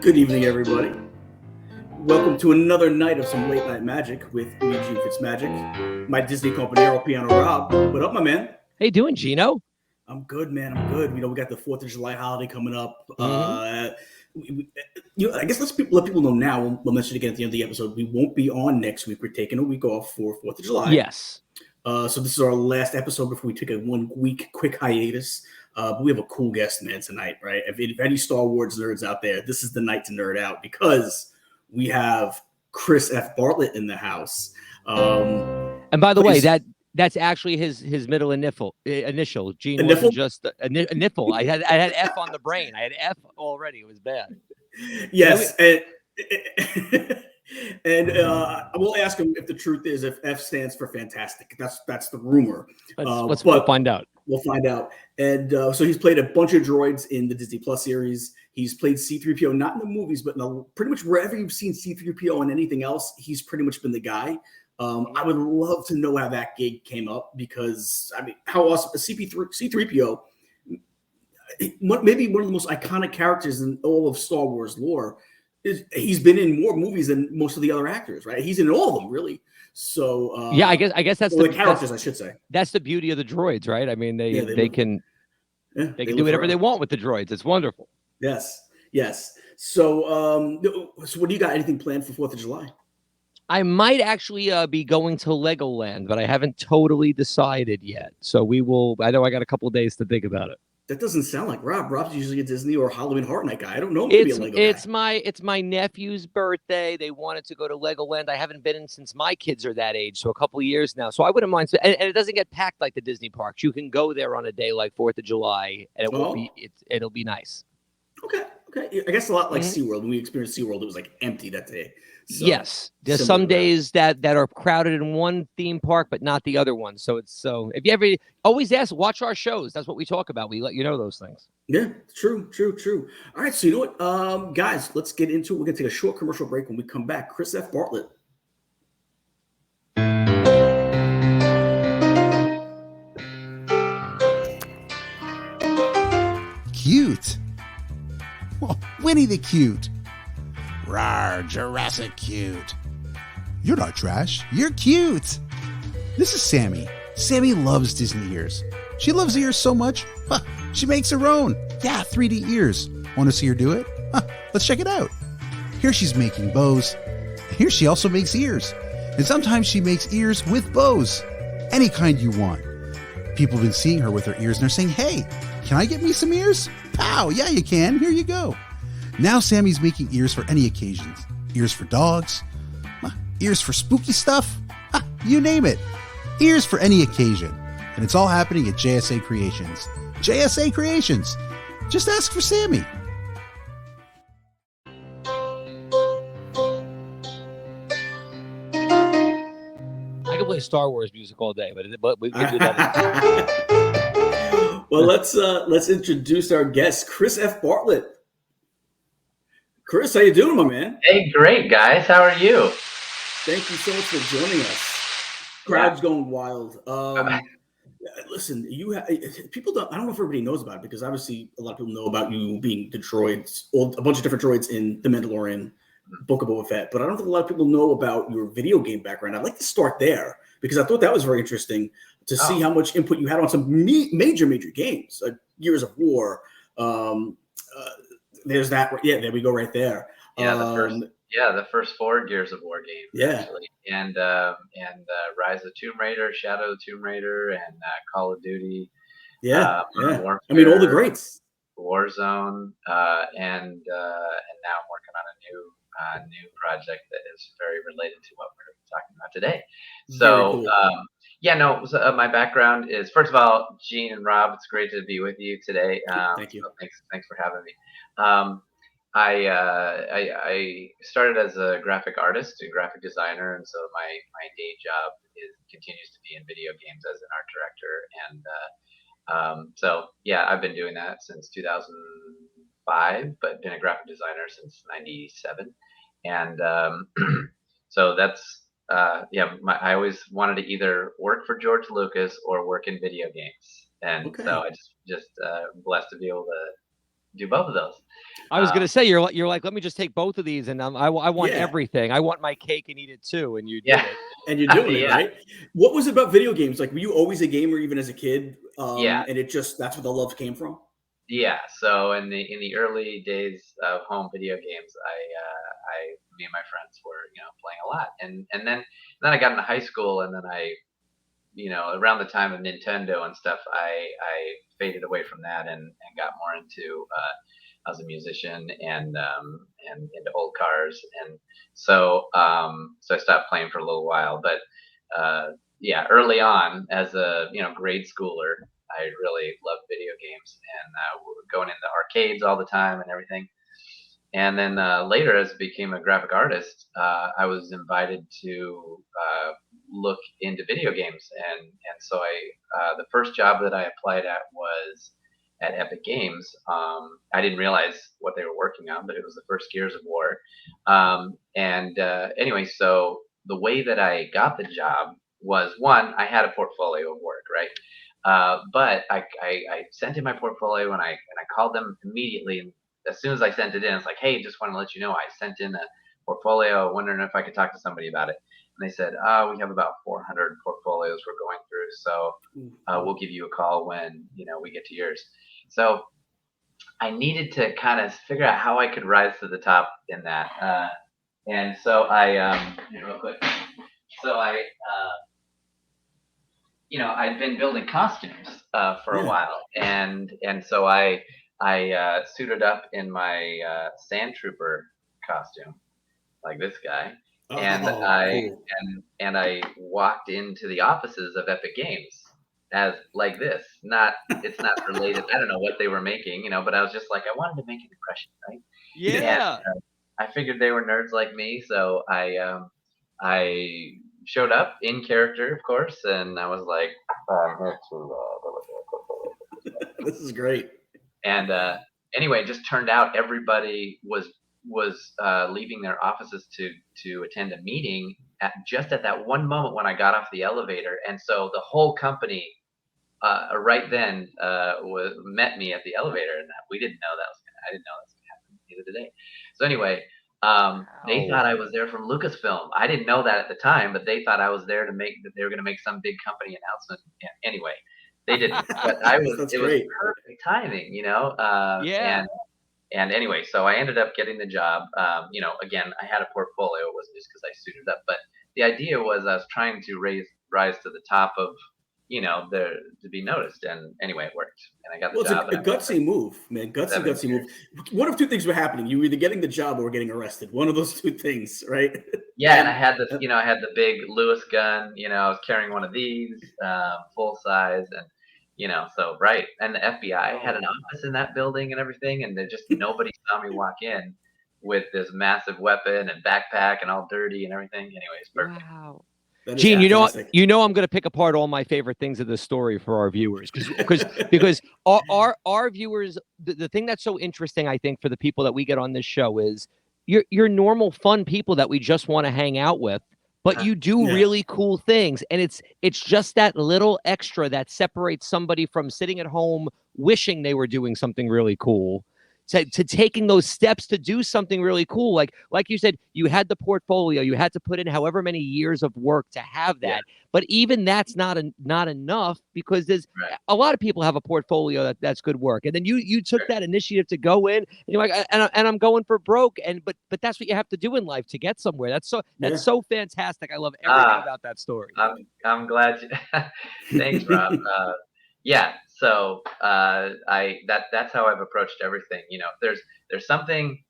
Good evening, everybody. Welcome to another night of some Late Nite Magic with me, Gene FitzMagic, my Disney compañero Piano Rob. What up, my man? How you doing, Gino? I'm good, man. I'm good. We got the 4th of July holiday coming up. I guess let people know now. We'll mention it again at the end of the episode. We won't be on next week. We're taking a week off for 4th of July. Yes. So this is our last episode before we take a 1 week quick hiatus. But we have a cool guest, man, tonight, right? If any Star Wars nerds out there, this is the night to nerd out because we have Chris F. Bartlett in the house. And by the way, that's actually his middle initial. Gene wasn't just a niffle. I had F on the brain. I had F already. It was bad. Yes, and I will ask him if the truth is if F stands for fantastic. That's the rumor. We'll find out. We'll find out. And so he's played a bunch of droids in the Disney Plus series. He's played C-3PO, not in the movies, but pretty much wherever you've seen C-3PO and anything else, he's pretty much been the guy. I would love to know how that gig came up because, I mean, how awesome. C-3PO, maybe one of the most iconic characters in all of Star Wars lore. He's been in more movies than most of the other actors, right? He's in all of them, really. So I guess that's the characters, I should say. That's the beauty of the droids, right? I mean, they can do whatever they want with the droids. It's wonderful. Yes. So what do you got? Anything planned for 4th of July? I might actually be going to Legoland, but I haven't totally decided yet. So we will. I know I got a couple of days to think about it. That doesn't sound like Rob. Rob's usually a Disney or Halloween Horror Night guy. I don't know. Maybe a Lego guy. It's my nephew's birthday. They wanted to go to Legoland. I haven't been in since my kids are that age, so a couple of years now. So I wouldn't mind. And it doesn't get packed like the Disney parks. You can go there on a day like 4th of July, and it'll be nice. Okay. I guess a lot like SeaWorld. When we experienced SeaWorld, it was like empty that day. So, yes, there's some days that are crowded in one theme park, but not the other one. So if you ever always ask, watch our shows. That's what we talk about. We let you know those things. Yeah, true. All right, so you know what, guys, let's get into it. We're gonna take a short commercial break. When we come back, Chris F. Bartlett. Cute. Oh, Winnie the Cute. Rawr, Jurassic Cute. You're not trash. You're cute. This is Sammy. Sammy loves Disney ears. She loves ears so much, she makes her own. Yeah, 3D ears. Want to see her do it? Let's check it out. Here she's making bows. Here she also makes ears. And sometimes she makes ears with bows. Any kind you want. People have been seeing her with her ears and they're saying, hey, can I get me some ears? Pow, yeah, you can. Here you go. Now Sammy's making ears for any occasions. Ears for dogs, ears for spooky stuff, you name it. Ears for any occasion. And it's all happening at JSA Creations. JSA Creations. Just ask for Sammy. I can play Star Wars music all day, but we can do that. Well, let's introduce our guest, Chris F. Bartlett. Chris, how you doing, my man? Hey, great, guys. How are you? Thank you so much for joining us. Crowd's going wild. Listen, people don't. I don't know if everybody knows about it because obviously a lot of people know about you being the droids, or a bunch of different droids in The Mandalorian, Book of Boba Fett. But I don't think a lot of people know about your video game background. I'd like to start there because I thought that was very interesting to see how much input you had on some major games, like Gears of War. There's that. Yeah, there we go, right there. Yeah, the first 4 Gears of War games, actually, and Rise of Tomb Raider, Shadow of Tomb Raider, and Call of Duty. Warfare, I mean, all the greats. Warzone, and now I'm working on a new project that is very related to what we're talking about today. So, cool. My background is, first of all, Gene and Rob, it's great to be with you today. Thank you. So thanks for having me. I started as a graphic artist, a graphic designer, and so my day job continues to be in video games as an art director. And I've been doing that since 2005, but been a graphic designer since '97. And so that's I always wanted to either work for George Lucas or work in video games, and so I just blessed to be able do both of those. I was gonna say you're like, let me just take both of these, and I want everything. I want my cake and eat it too, and you did it. And you're doing it, right? What was it about video games? Like, were you always a gamer even as a kid? And that's where the love came from? Yeah. So in the early days of home video games, me and my friends were, playing a lot. And then I got into high school, and then I, around the time of Nintendo and stuff, I faded away from that and got more into, I was a musician and into old cars. And so I stopped playing for a little while, but early on as a, grade schooler, I really loved video games, and we were going into arcades all the time and everything. And then later, as I became a graphic artist, I was invited to look into video games, and so the first job that I applied at was at Epic Games. I didn't realize what they were working on, but it was the first Gears of War. Anyway, so the way that I got the job was, one, I had a portfolio of work, right? But I sent in my portfolio, and I called them immediately. And as soon as I sent it in, it's like, hey, just want to let you know I sent in a portfolio, wondering if I could talk to somebody about it. And they said, we have about 400 portfolios we're going through, so we'll give you a call when we get to yours. So I needed to kind of figure out how I could rise to the top in that. And so real quick. So I'd been building costumes for a while, and so I suited up in my Sand Trooper costume, like this guy, and I walked into the offices of Epic Games as like this. It's not related. I don't know what they were making, but I was just like, I wanted to make an impression, right? Yeah. And, I figured they were nerds like me, so I showed up in character, of course, and I was like, this is great. And anyway, it just turned out everybody was leaving their offices to attend a meeting at that one moment when I got off the elevator, and so the whole company right then met me at the elevator, and I didn't know that was going to happen either today. So anyway. They thought I was there from Lucasfilm. I didn't know that at the time, but they thought I was there they were going to make some big company announcement. Anyway, they didn't, but it was perfect timing, And anyway, so I ended up getting the job. Again, I had a portfolio. It wasn't just because I suited up, but the idea was I was trying to rise to the top of, to be noticed. And anyway, it worked. And I got the job. It's a gutsy move, man. Gutsy move. One of two things were happening. You were either getting the job or getting arrested. One of those two things, right? Yeah, and I had the, I had the big Lewis gun. I was carrying one of these, full size, and so right. And the FBI had an office in that building and everything, and nobody saw me walk in with this massive weapon and backpack and all dirty and everything. Anyway, it's perfect. Wow. Gene, I'm going to pick apart all my favorite things of this story for our viewers because our viewers, the thing that's so interesting, I think, for the people that we get on this show is you're normal, fun people that we just want to hang out with, but you do really cool things, and it's just that little extra that separates somebody from sitting at home wishing they were doing something really cool. To taking those steps to do something really cool. Like you said, you had the portfolio, you had to put in however many years of work to have that. Yeah. But even that's not enough, because there's a lot of people have a portfolio that's good work. And then you took that initiative to go in, and you're like, and I'm going for broke. But that's what you have to do in life to get somewhere. That's so fantastic. I love everything about that story. I'm glad. Thanks, Rob. Yeah. So that's how I've approached everything. There's something,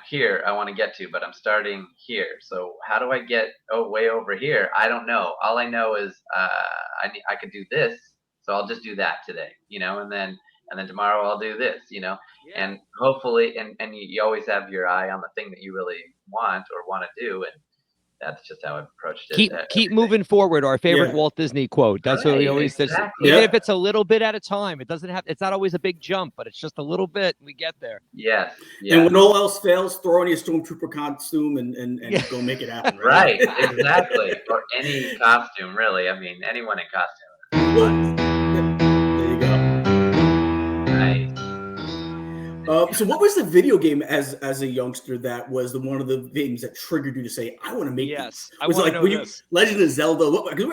here I want to get to, but I'm starting here. So how do I get way over here? I don't know. All I know is I could do this. So I'll just do that today, and then tomorrow I'll do this, and hopefully, and you always have your eye on the thing that you really want to do. And that's just how I've approached it. Keep moving forward. Our favorite Walt Disney quote. That's what we always say. Even if it's a little bit at a time, it's not always a big jump, but it's just a little bit, and we get there. Yes. And when all else fails, throw on your Stormtrooper costume and go make it happen. Right. Exactly. Or any costume, really. I mean, anyone in costume. There you go. Nice. So what was the video game as a youngster that was one of the games that triggered you to say, I want to make Yes, these? I Was it want like to know this. Legend of Zelda?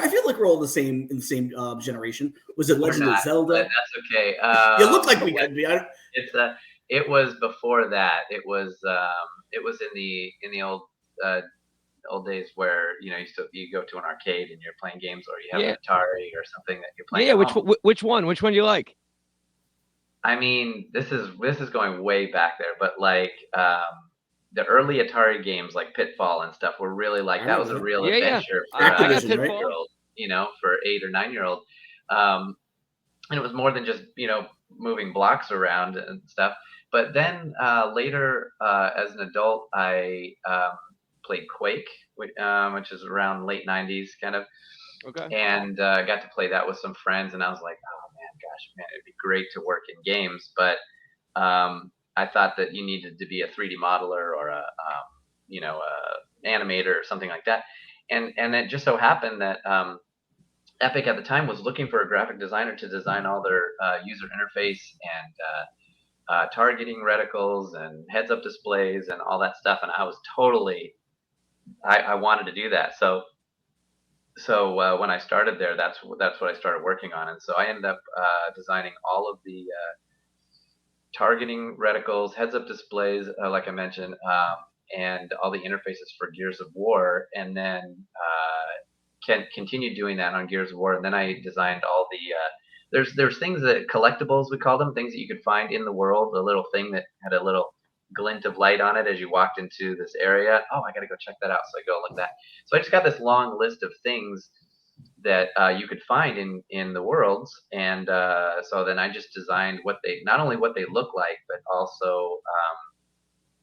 I feel like we're all in the same generation. Was it Legend of Zelda? But that's okay. You look like we could be. It was before that. It was in the old days where you go to an arcade and you're playing games, or you have an Atari or something that you're playing. Yeah, which one? Which one do you like? I mean, this is going way back there, but like the early Atari games like Pitfall and stuff were really like that was a real adventure for I got a Pitfall. 8-year-old, for 8 or 9-year-old. And it was more than just moving blocks around and stuff. But then later, as an adult, I played Quake, which is around late 90s kind of. Okay. And got to play that with some friends, and I was like, oh man, it'd be great to work in games. But I thought that you needed to be a 3D modeler or a animator or something like that. And it just so happened that Epic at the time was looking for a graphic designer to design all their user interface and targeting reticles and heads-up displays and all that stuff. And I was totally, I wanted to do that. So when I started there, that's what I started working on. And so I ended up designing all of the targeting reticles, heads-up displays, like I mentioned, and all the interfaces for Gears of War. And then continued doing that on Gears of War. And then I designed all the there's things that collectibles, we call them, things that you could find in the world, a little thing that had a little glint of light on it as you walked into this area. Oh, I gotta go check that out. So I go look at that. So I just got this long list of things that you could find in the worlds, and so then I just designed not only what they look like, but also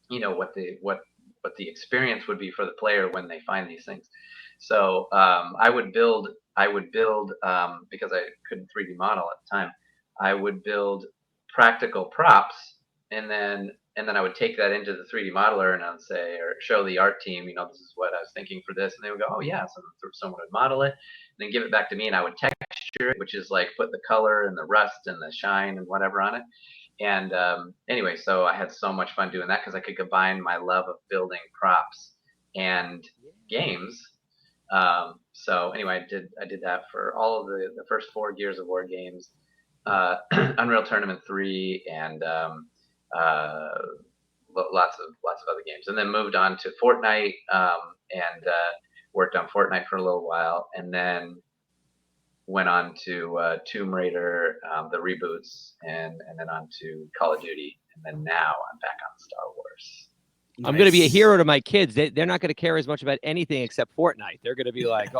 what the experience would be for the player when they find these things. So I would build because I couldn't 3D model at the time. I would build practical props, and then I would take that into the 3D modeler and I'd say, or show the art team, this is what I was thinking for this, and they would go, oh yeah, so someone would model it, and then give it back to me, and I would texture it, which is like put the color and the rust and the shine and whatever on it. And anyway, so I had so much fun doing that because I could combine my love of building props and games. So anyway, I did that for all of the first 4 Gears of War games, Unreal Tournament 3, and lots of other games, and then moved on to Fortnite, and worked on Fortnite for a little while, and then went on to Tomb Raider, the reboots, and then on to Call of Duty, and then now I'm back on Star Wars. I'm going to be a hero to my kids. They're not going to care as much about anything except Fortnite. They're going to be like,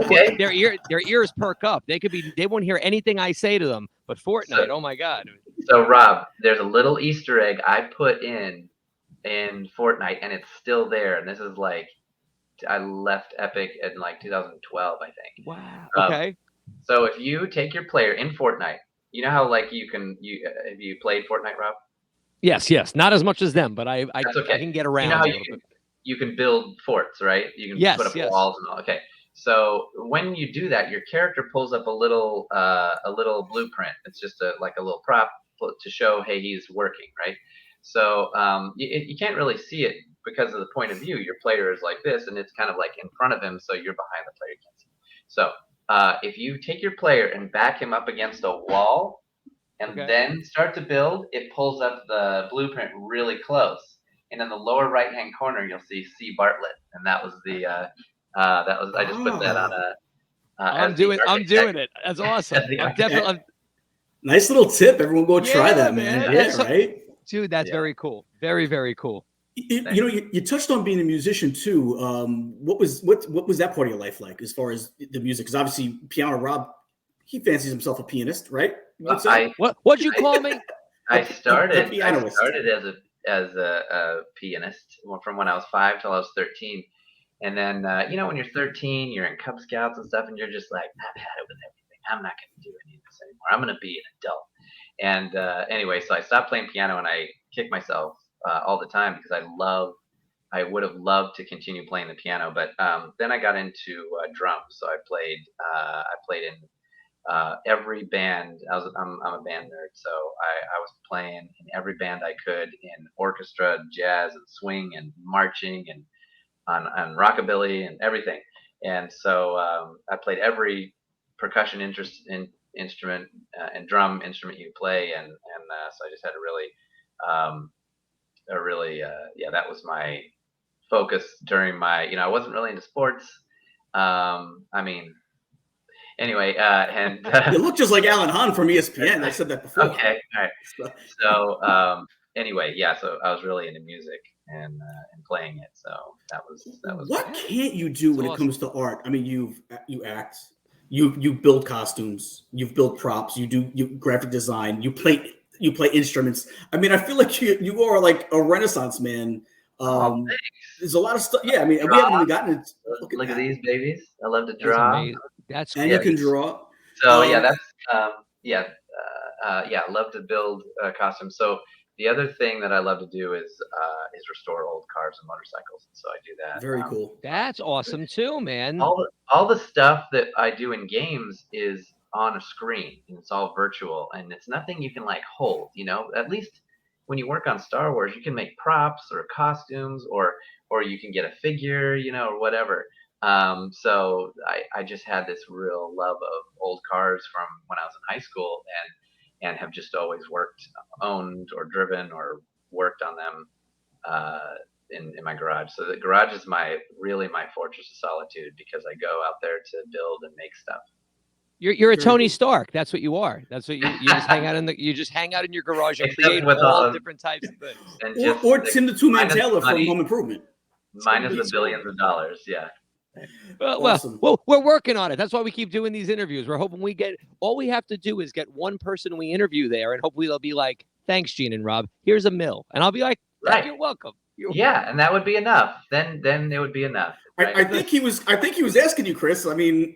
wait, their ears perk up. They won't hear anything I say to them, but Fortnite, oh my God. So Rob, there's a little Easter egg I put in Fortnite, and it's still there. And this is like, I left Epic in like 2012, I think. Wow. Okay. So if you take your player in Fortnite, you know how like have you played Fortnite, Rob? Yes. Not as much as them, but I can get around. You know how you can build forts, right? You can put up walls and all. Okay. So when you do that, your character pulls up a little blueprint. It's just a little prop to show, hey, he's working, right? So you can't really see it because of the point of view. Your player is like this, and it's kind of like in front of him, so you're behind the player. You can't see. So if you take your player and back him up against a wall, and then start to build, it pulls up the blueprint really close. And in the lower right-hand corner, you'll see Bartlett. And that was I just put that on a. I'm doing it. That's awesome. Nice little tip. Everyone go try that, man. Yeah, right? Dude, that's very cool. Very, very cool. You touched on being a musician too. What was that part of your life like as far as the music? Because obviously, piano Rob, he fancies himself a pianist, right? What'd you call me? I started as a pianist from when I was 5 till I was 13, and then when you're 13, you're in Cub Scouts and stuff, and you're just like, I've had it with everything. I'm not going to do any of this anymore. I'm going to be an adult. And anyway, so I stopped playing piano, and I kick myself all the time because I would have loved to continue playing the piano, but then I got into drums. So I played in every band. I'm a band nerd, so I was playing in every band I could, in orchestra, jazz, and swing, and marching, and on rockabilly and everything. And so I played every percussion instrument and drum instrument you play, and so I just had that was my focus during my, I wasn't really into sports. I mean, anyway, and you look just like Alan Hahn from ESPN. I said that before. Okay, all right. So anyway, yeah. So I was really into music and playing it. So that was. What can't you do when it comes to art? I mean, you act, you build costumes, you've built props, you graphic design, you play instruments. I mean, I feel like you are like a Renaissance man. There's a lot of stuff. Yeah, I mean, we haven't even gotten it. Look at these babies. I love to draw. That's and you can draw. So yeah, that's I love to build costumes. So the other thing that I love to do is restore old cars and motorcycles. So I do that. Very cool. That's awesome too, man. All the stuff that I do in games is on a screen, and it's all virtual, and it's nothing you can like hold. At least when you work on Star Wars, you can make props or costumes, or you can get a figure, or whatever. So I just had this real love of old cars from when I was in high school, and have just always owned or driven or worked on them in my garage. So the garage is really my fortress of solitude, because I go out there to build and make stuff. You're a Tony Stark. That's what you are. That's what you just hang out in your garage and create all different types of things. Or Tim the Two-Man Taylor from Home Improvement. Minus the billions of dollars, yeah. Well, we're working on it. That's why we keep doing these interviews. We're hoping all we have to do is get one person we interview there, and hopefully they'll be like, "Thanks, Gene and Rob. Here's $1 million," and I'll be like, right. "You're welcome." And that would be enough. Then it would be enough. Right? I think he was asking you, Chris. I mean.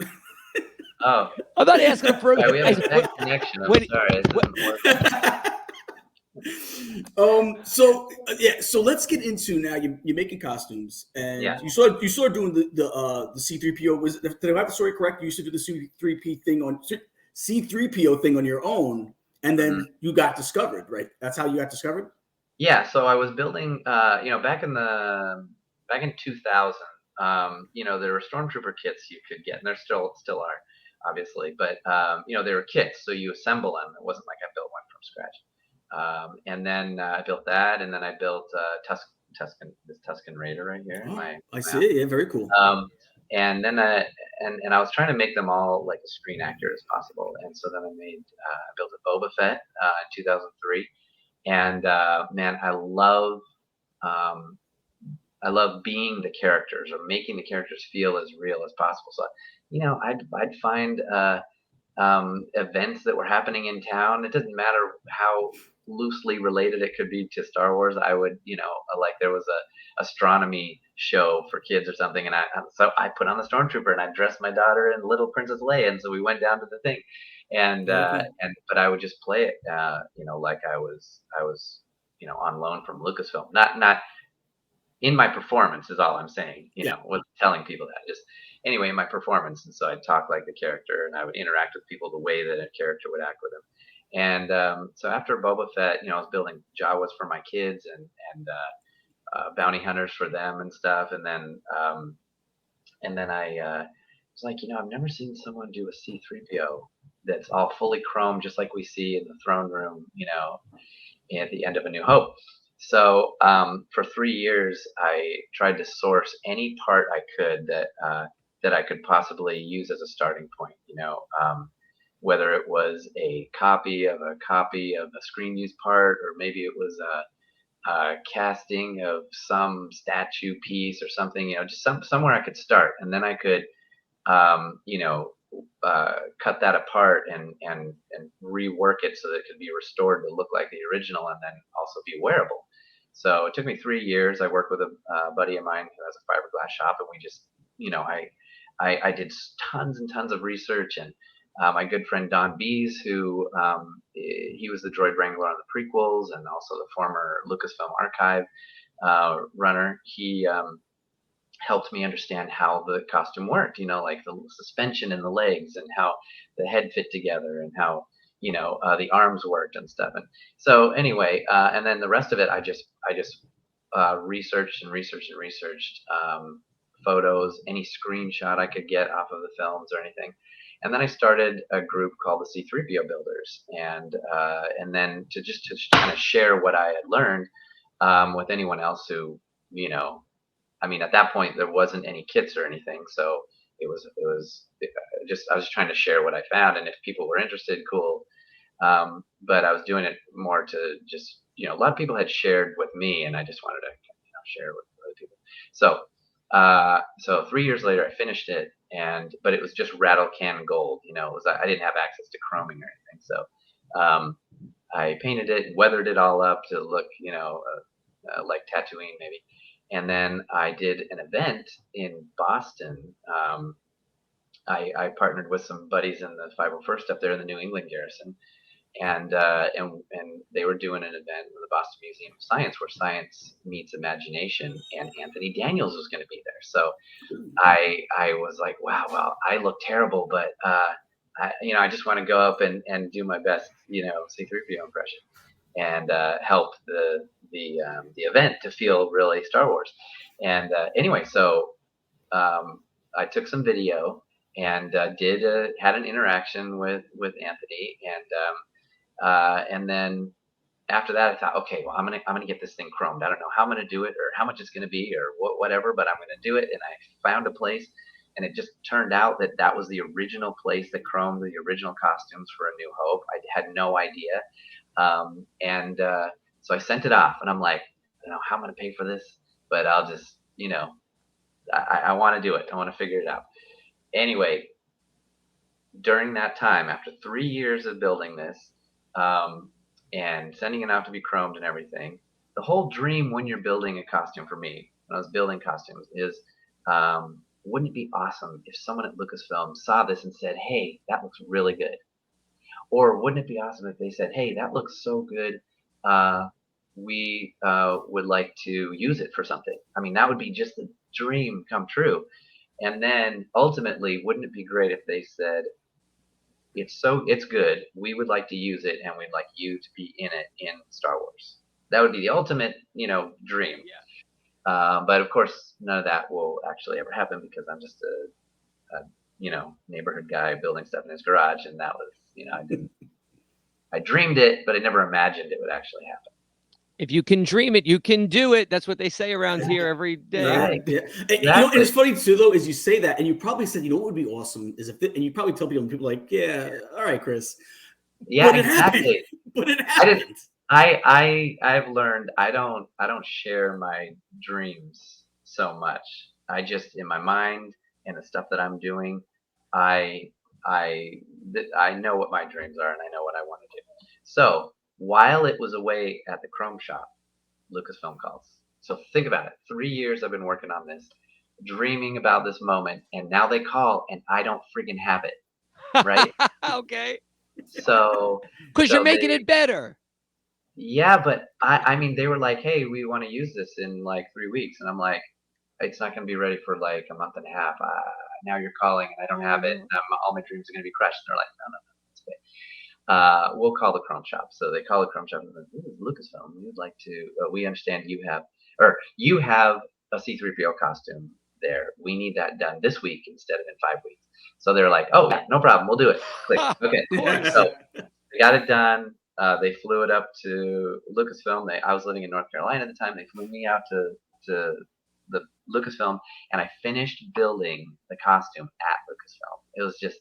Oh, I'm not asking for. Right, we have a bad connection. I'm sorry, it doesn't work. So let's get into now. You're making costumes, and you started doing the C-3PO. Did I have the story correct? You used to do the C-3PO thing on your own, and then you got discovered, right? That's how you got discovered. Yeah. So I was building, back in 2000. There were stormtrooper kits you could get, and there still are, obviously, but they were kits, so you assemble them. It wasn't like I built one from scratch. And then I built that, and then I built Tusken Raider right here. I see it. Yeah, very cool. And then I was trying to make them all like as screen accurate as possible, and so then I built a Boba Fett in 2003, and man, I love being the characters, or making the characters feel as real as possible. So, I'd find events that were happening in town. It doesn't matter how loosely related it could be to Star Wars. I would, like there was a astronomy show for kids or something, and so I put on the stormtrooper, and I dressed my daughter in Little Princess Leia, and so we went down to the thing, but I would just play it, like I was on loan from Lucasfilm, not in my performance is all I'm saying, was telling people that, just anyway, in my performance. And so I'd talk like the character, and I would interact with people the way that a character would act with them. And so after Boba Fett, I was building Jawas for my kids and bounty hunters for them and stuff. And then I was like, I've never seen someone do a C-3PO that's all fully chrome, just like we see in the throne room, at the end of A New Hope. So for 3 years, I tried to source any part I could that I could possibly use as a starting point. Whether it was a copy of a screen use part, or maybe it was a casting of some statue piece or something. Just somewhere I could start, and then I could, cut that apart and rework it so that it could be restored to look like the original, and then also be wearable. So it took me 3 years. I worked with a buddy of mine who has a fiberglass shop, and we just, I did tons and tons of research, and my good friend Don Bees, who he was the droid wrangler on the prequels and also the former Lucasfilm archive runner. He helped me understand how the costume worked, like the suspension in the legs and how the head fit together and how, the arms worked and stuff. And so anyway, and then the rest of it, I just researched and researched and researched, photos, any screenshot I could get off of the films or anything. And then I started a group called the C3PO Builders, and then to kind of share what I had learned with anyone else who, I mean, at that point there wasn't any kits or anything, so it was I was trying to share what I found, and if people were interested, cool. But I was doing it more to just, a lot of people had shared with me, and I just wanted to, share with other people. So 3 years later, I finished it, but it was just rattle can gold. I didn't have access to chroming or anything, so I painted it, weathered it all up to look, like Tatooine maybe. And then I did an event in Boston. I partnered with some buddies in the 501st up there in the New England Garrison, and they were doing an event with the Boston Museum of Science where science meets imagination, and Anthony Daniels was going to be there. So I was like, wow, well, I look terrible, but I just want to go up and do my best, C3PO impression, and help the event to feel really Star Wars. And anyway, so I took some video and had an interaction with Anthony, and then after that I thought, okay, well, I'm gonna get this thing chromed. I don't know how I'm gonna do it or how much it's gonna be or whatever, but I'm gonna do it. And I found a place, and it just turned out that was the original place that chromed the original costumes for A New Hope. I had no idea. So I sent it off, and I'm like, I don't know how I'm going to pay for this, but I'll just, I want to do it. I want to figure it out. Anyway, during that time, after 3 years of building this, and sending it out to be chromed and everything, the whole dream when you're building a costume for me, when I was building costumes, is, wouldn't it be awesome if someone at Lucasfilm saw this and said, hey, that looks really good? Or wouldn't it be awesome if they said, hey, that looks so good, we would like to use it for something? I mean, that would be just a dream come true. And then ultimately, wouldn't it be great if they said, it's good, we would like to use it, and we'd like you to be in it in Star Wars. That would be the ultimate, dream. Yeah. But of course, none of that will actually ever happen because I'm just a neighborhood guy building stuff in his garage, and that was, I dreamed it, but I never imagined it would actually happen. If you can dream it, you can do it. That's what they say around here every day. Right. Yeah. And it's funny too, though, is you say that, and you probably said, what would be awesome is if, and you probably tell people, and people are like, yeah, all right, Chris. Yeah, but exactly. But it happened. I've learned I don't share my dreams so much. I just, in my mind and the stuff that I'm doing, I know what my dreams are, and I know what I want to do. So while it was away at the Chrome shop, Lucasfilm calls. So think about it. 3 years I've been working on this, dreaming about this moment, and now they call, and I don't friggin' have it. Right? Okay. So because you're making it better. Yeah, but I mean, they were like, hey, we want to use this in like 3 weeks, and I'm like, it's not going to be ready for like a month and a half. Now you're calling, and I don't have it, and all my dreams are going to be crushed. And they're like, no, it's okay. We'll call the Chrome shop. So they call the Chrome shop, and they're like, this is Lucasfilm. We would like to. We understand you have a C3PO costume there. We need that done this week instead of in 5 weeks. So they're like, oh, no problem. We'll do it. Click. Okay. So they got it done. They flew it up to Lucasfilm. I was living in North Carolina at the time. They flew me out to the Lucasfilm, and I finished building the costume at Lucasfilm. It was just,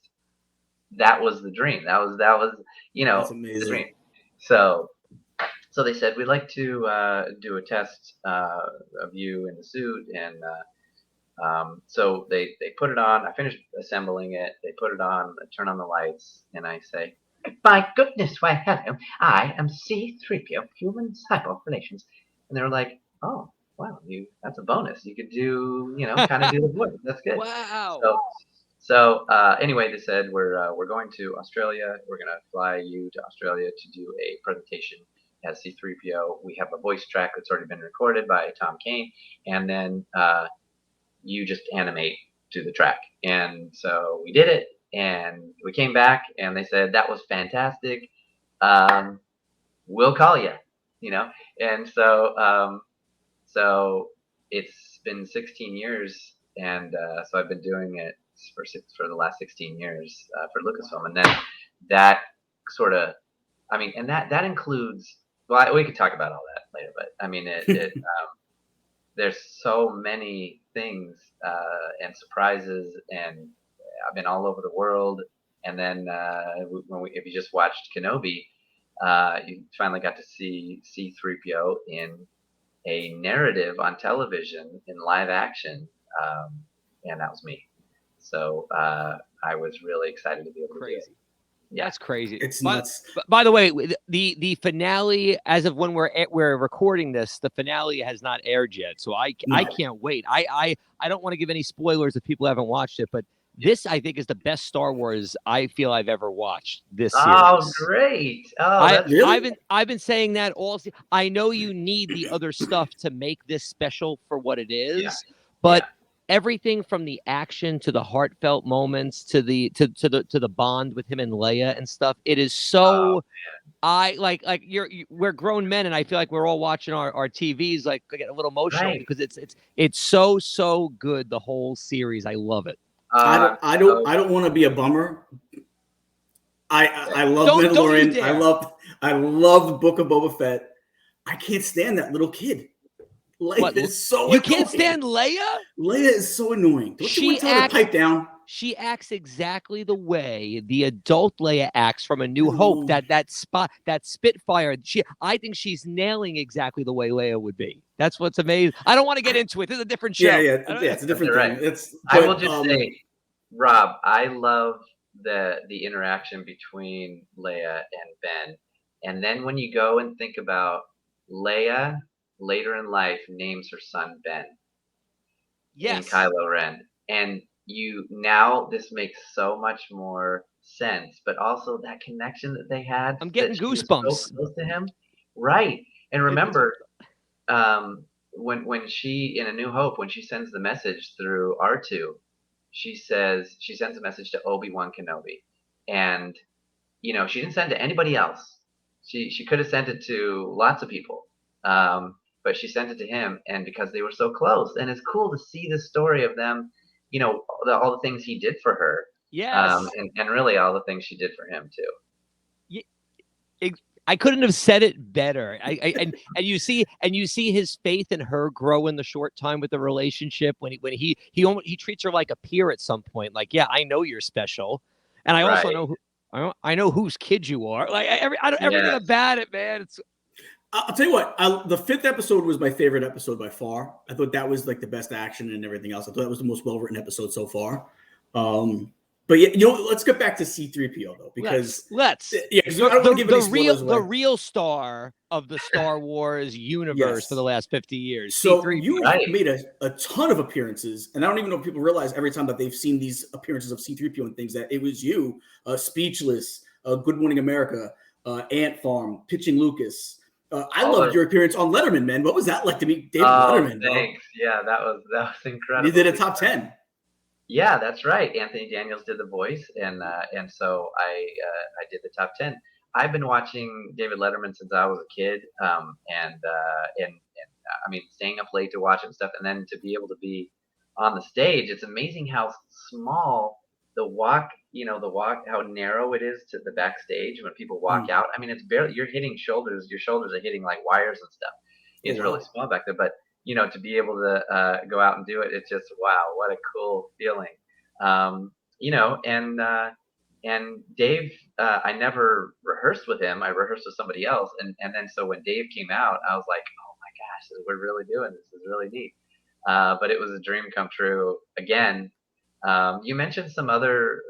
that was the dream. That was the dream. So they said, we'd like to do a test of you in the suit, and so they put it on. I finished assembling it. They put it on. I turn on the lights, and I say, my goodness, why hello, I am C3PO, Human Cyborg Relations. And they were like, oh, wow, that's a bonus. You could do, kind of do the voice. That's good. Wow. So anyway, they said, we're going to Australia. We're going to fly you to Australia to do a presentation as C3PO. We have a voice track that's already been recorded by Tom Kane. And then you just animate to the track. And so we did it, and we came back, and they said, that was fantastic. We'll call you, And so it's been 16 years, and so I've been doing it for the last 16 years for Lucasfilm. And then that sort of, and that includes, well, we could talk about all that later, but there's so many things and surprises, and I've been all over the world. And then if you just watched Kenobi, you finally got to see C-3PO in a narrative on television in live action, and that was me. So I was really excited to be able to do it. Yeah. That's crazy. It's nuts. By the way, the finale, as of when we're recording this, the finale has not aired yet. So I can't wait. I don't want to give any spoilers if people haven't watched it, but this, I think, is the best Star Wars I feel I've ever watched this series. Oh, great. Oh, I've been saying that all. I know you need the other stuff to make this special for what it is, but everything from the action to the heartfelt moments to the bond with him and Leia and stuff, it is so. We're grown men, and I feel like we're all watching our TVs, like get a little emotional because it's so good. The whole series, I love it. I don't want to be a bummer. I love Mandalorian. I love Book of Boba Fett. I can't stand that little kid. Leia is so annoying. You can't stand Leia? Leia is so annoying. Don't you want to tell her to pipe down? She acts exactly the way the adult Leia acts from A New Hope. That Spitfire. I think she's nailing exactly the way Leia would be. That's what's amazing. I don't want to get into it. This is a different show. Yeah, it's a different thing. I will just say, Rob, I love the interaction between Leia and Ben. And then when you go and think about Leia later in life names her son Ben. Yes. In Kylo Ren. And this makes so much more sense, but also that connection that they had. I'm getting goosebumps. So close to him. Right. And remember, when she, in A New Hope, when she sends the message through R2, she sends a message to Obi-Wan Kenobi. And, she didn't send it to anybody else. She could have sent it to lots of people. But she sent it to him, and because they were so close. And it's cool to see the story of them, all the things he did for her. Yes. And really all the things she did for him too. I couldn't have said it better. And you see his faith in her grow in the short time with the relationship when he treats her like a peer at some point. Like, yeah, I know you're special, and I also know I know whose kid you are. Like everything about it, man. I'll tell you what. The 5th episode was my favorite episode by far. I thought that was like the best action and everything else. I thought that was the most well-written episode so far. But yeah, let's get back to C-3PO though, because let's I don't want to give any spoilers away. The real star of the Star Wars universe for the last 50 years. So C-3PO. you made a ton of appearances, and I don't even know if people realize every time that they've seen these appearances of C-3PO and things that it was you, Speechless, Good Morning America, Ant Farm, Pitching Lucas. I loved your appearance on Letterman, man. What was that like to meet David Letterman? Thanks. Bro? Yeah, that was incredible. You did a top 10. Yeah, that's right. Anthony Daniels did the voice, and so I did the top 10. I've been watching David Letterman since I was a kid, and staying up late to watch it and stuff, and then to be able to be on the stage. It's amazing how small the walk, how narrow it is to the backstage when people walk out. I mean, it's barely, you're hitting shoulders. Your shoulders are hitting like wires and stuff. It's really small back there, but to be able to go out and do it, it's just, wow, what a cool feeling. And Dave, I never rehearsed with him. I rehearsed with somebody else. And then so when Dave came out, I was like, oh my gosh, we're really doing this. This is really neat. But it was a dream come true again. You mentioned some other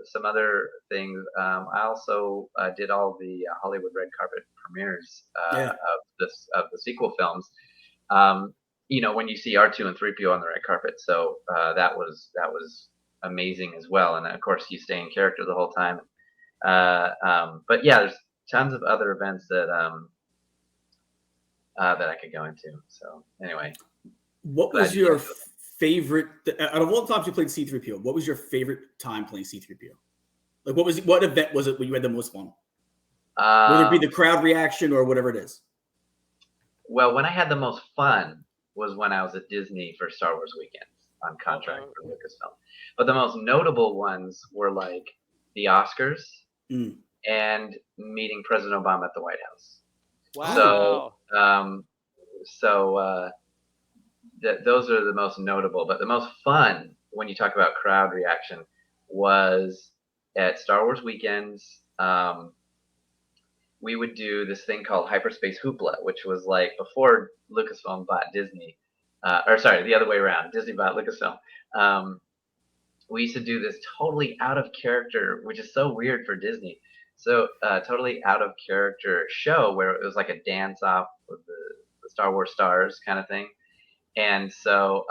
things. I also did all the Hollywood red carpet premieres of the sequel films. When you see R2 and 3PO on the red carpet, so that was amazing as well. And of course, you stay in character the whole time. But yeah, there's tons of other events that I could go into. So anyway, what was your favorite out of all the times you played C-3PO? What was your favorite time playing C-3PO? Like, what event was it where you had the most fun? Whether it be the crowd reaction or whatever it is. Well, when I had the most fun was when I was at Disney for Star Wars weekends on contract for Lucasfilm. But the most notable ones were like the Oscars and meeting President Obama at the White House. Wow. So those are the most notable. But the most fun when you talk about crowd reaction was at Star Wars weekends. We would do this thing called Hyperspace Hoopla, which was like before Lucasfilm bought Disney, or sorry, the other way around. Disney bought Lucasfilm. We used to do this totally out of character, which is so weird for Disney. So totally out of character show where it was like a dance off with the Star Wars stars kind of thing. And so,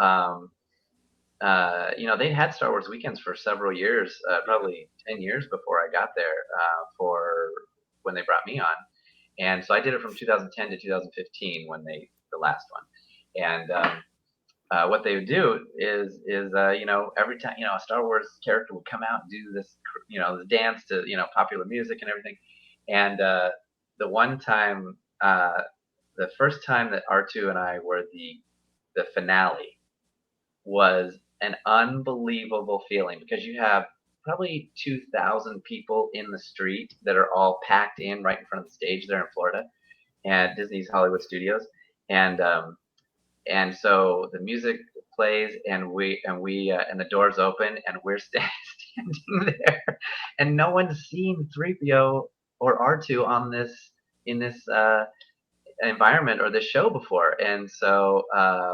they'd had Star Wars weekends for several years, probably 10 years before I got there for when they brought me on. And so I did it from 2010 to 2015 the last one. And what they would do is every time, a Star Wars character would come out and do this, the dance to, popular music and everything. And the one time, the first time that R2 and I were the finale was an unbelievable feeling because you have probably 2,000 people in the street that are all packed in right in front of the stage there in Florida at Disney's Hollywood Studios. And so the music plays and the doors open and we're standing there and no one's seen 3PO or R2 in this environment or this show before. And so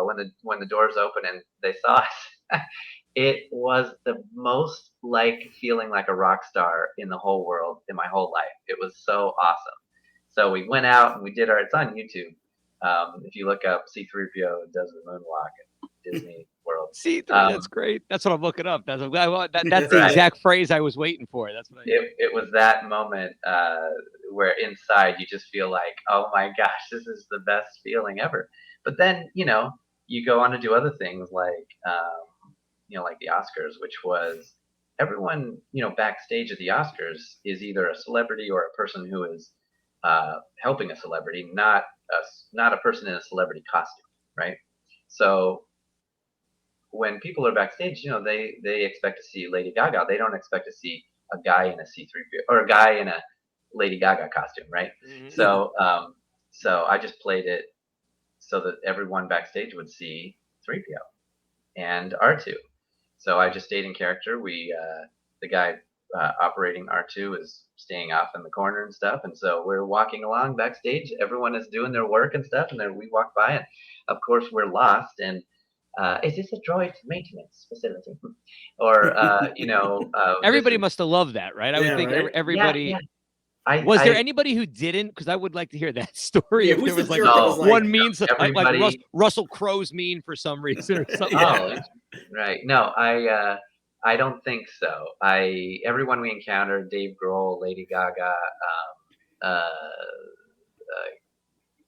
when the doors open and they saw us, it was the most feeling like a rock star in the whole world in my whole life. It was so awesome. So we went out and we did it's on YouTube. If you look up C-3PO does the moonwalk at Disney World. C-3, that's great. That's what I'm looking up. That's the exact phrase I was waiting for. That's what it was that moment where inside you just feel like, oh my gosh, this is the best feeling ever. But then, you go on to do other things like the Oscars, which was everyone, backstage at the Oscars is either a celebrity or a person who is helping a celebrity, not a person in a celebrity costume, right? So when people are backstage, they expect to see Lady Gaga. They don't expect to see a guy in a C-3PO or a guy in a Lady Gaga costume, right? Mm-hmm. So I just played it so that everyone backstage would see 3PO and R2. So I just stayed in character. The guy operating R2 is staying off in the corner and stuff. And so we're walking along backstage. Everyone is doing their work and stuff. And then we walk by and of course we're lost. And is this a droid maintenance facility? Or, everybody must have loved that, right? I would think right? Everybody. Yeah. Was there anybody who didn't? Because I would like to hear that story. Yeah, if there was one mean, like Russell Crowe's mean for some reason or something. Right. No, I don't think so. Everyone we encountered, Dave Grohl, Lady Gaga,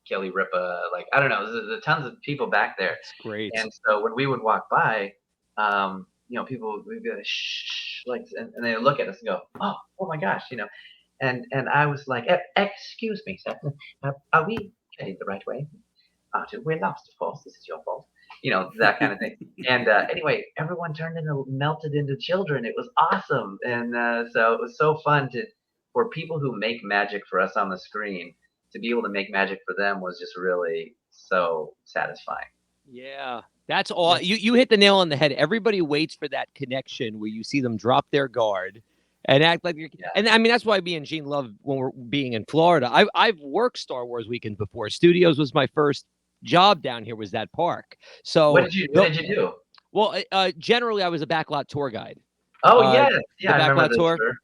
Kelly Ripa, I don't know, there's tons of people back there. That's great. And so when we would walk by, people would be like, shh, and they would look at us and go, oh my gosh, And I was like, excuse me, sir, are we heading the right way? We're lost, of course. This is your fault. That kind of thing. And anyway, everyone melted into children. It was awesome. And so it was so fun for people who make magic for us on the screen, to be able to make magic for them was just really so satisfying. Yeah, that's all. You hit the nail on the head. Everybody waits for that connection where you see them drop their guard and act like you're, and I mean, that's why me and Gene love when we're being in Florida. I've worked Star Wars weekend before. Studios was my first job down here, was that park. So what did you do? Well, generally I was a backlot tour guide. Oh yeah. The backlot tour. Sure.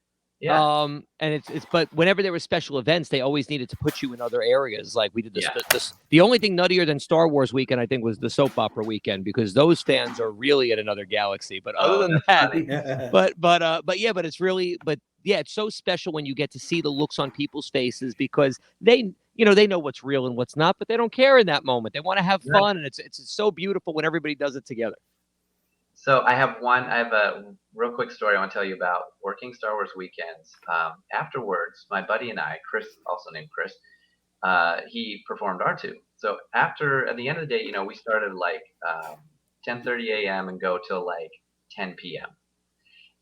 Yeah. And but whenever there were special events, they always needed to put you in other areas. Like we did this. The only thing nuttier than Star Wars weekend, I think, was the soap opera weekend, because those fans are really in another galaxy. But other than that, but it's really, it's so special when you get to see the looks on people's faces, because they know what's real and what's not, but they don't care in that moment. They want to have fun, and it's so beautiful when everybody does it together. So I have a real quick story I want to tell you about working Star Wars weekends. Afterwards, my buddy and I, Chris, also named Chris, he performed R2. So at the end of the day, we started like 10:30 a.m. and go till like 10 p.m.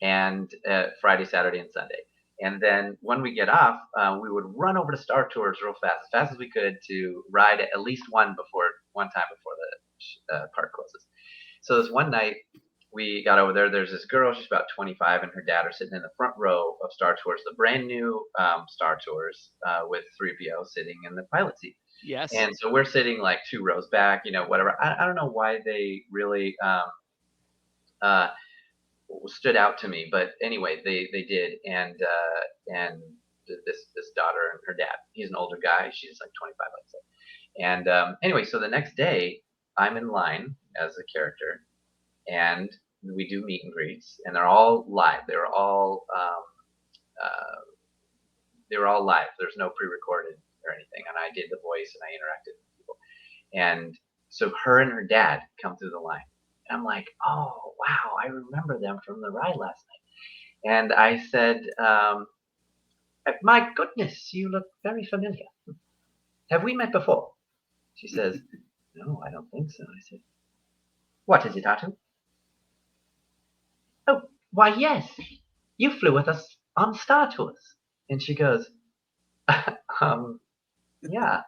and Friday, Saturday, and Sunday. And then when we get off, we would run over to Star Tours real fast as we could to ride at least one time before the park closes. So this one night we got over there. There's this girl, she's about 25, and her dad are sitting in the front row of Star Tours, the brand new Star Tours, with 3PO sitting in the pilot seat. Yes. And so we're sitting like 2 rows back, whatever. I don't know why they really stood out to me, but anyway, they did. And this daughter and her dad, he's an older guy, she's like 25, let's say. And anyway, so the next day I'm in line as a character, and we do meet and greets, and they're all live. They were all live. There's no pre-recorded or anything. And I did the voice and I interacted with people. And so her and her dad come through the line. And I'm like, oh, wow, I remember them from the ride last night. And I said, my goodness, you look very familiar. Have we met before? She says, no, I don't think so. I said, what is it, Artu? Oh, why, yes. You flew with us on Star Tours. And she goes, yeah,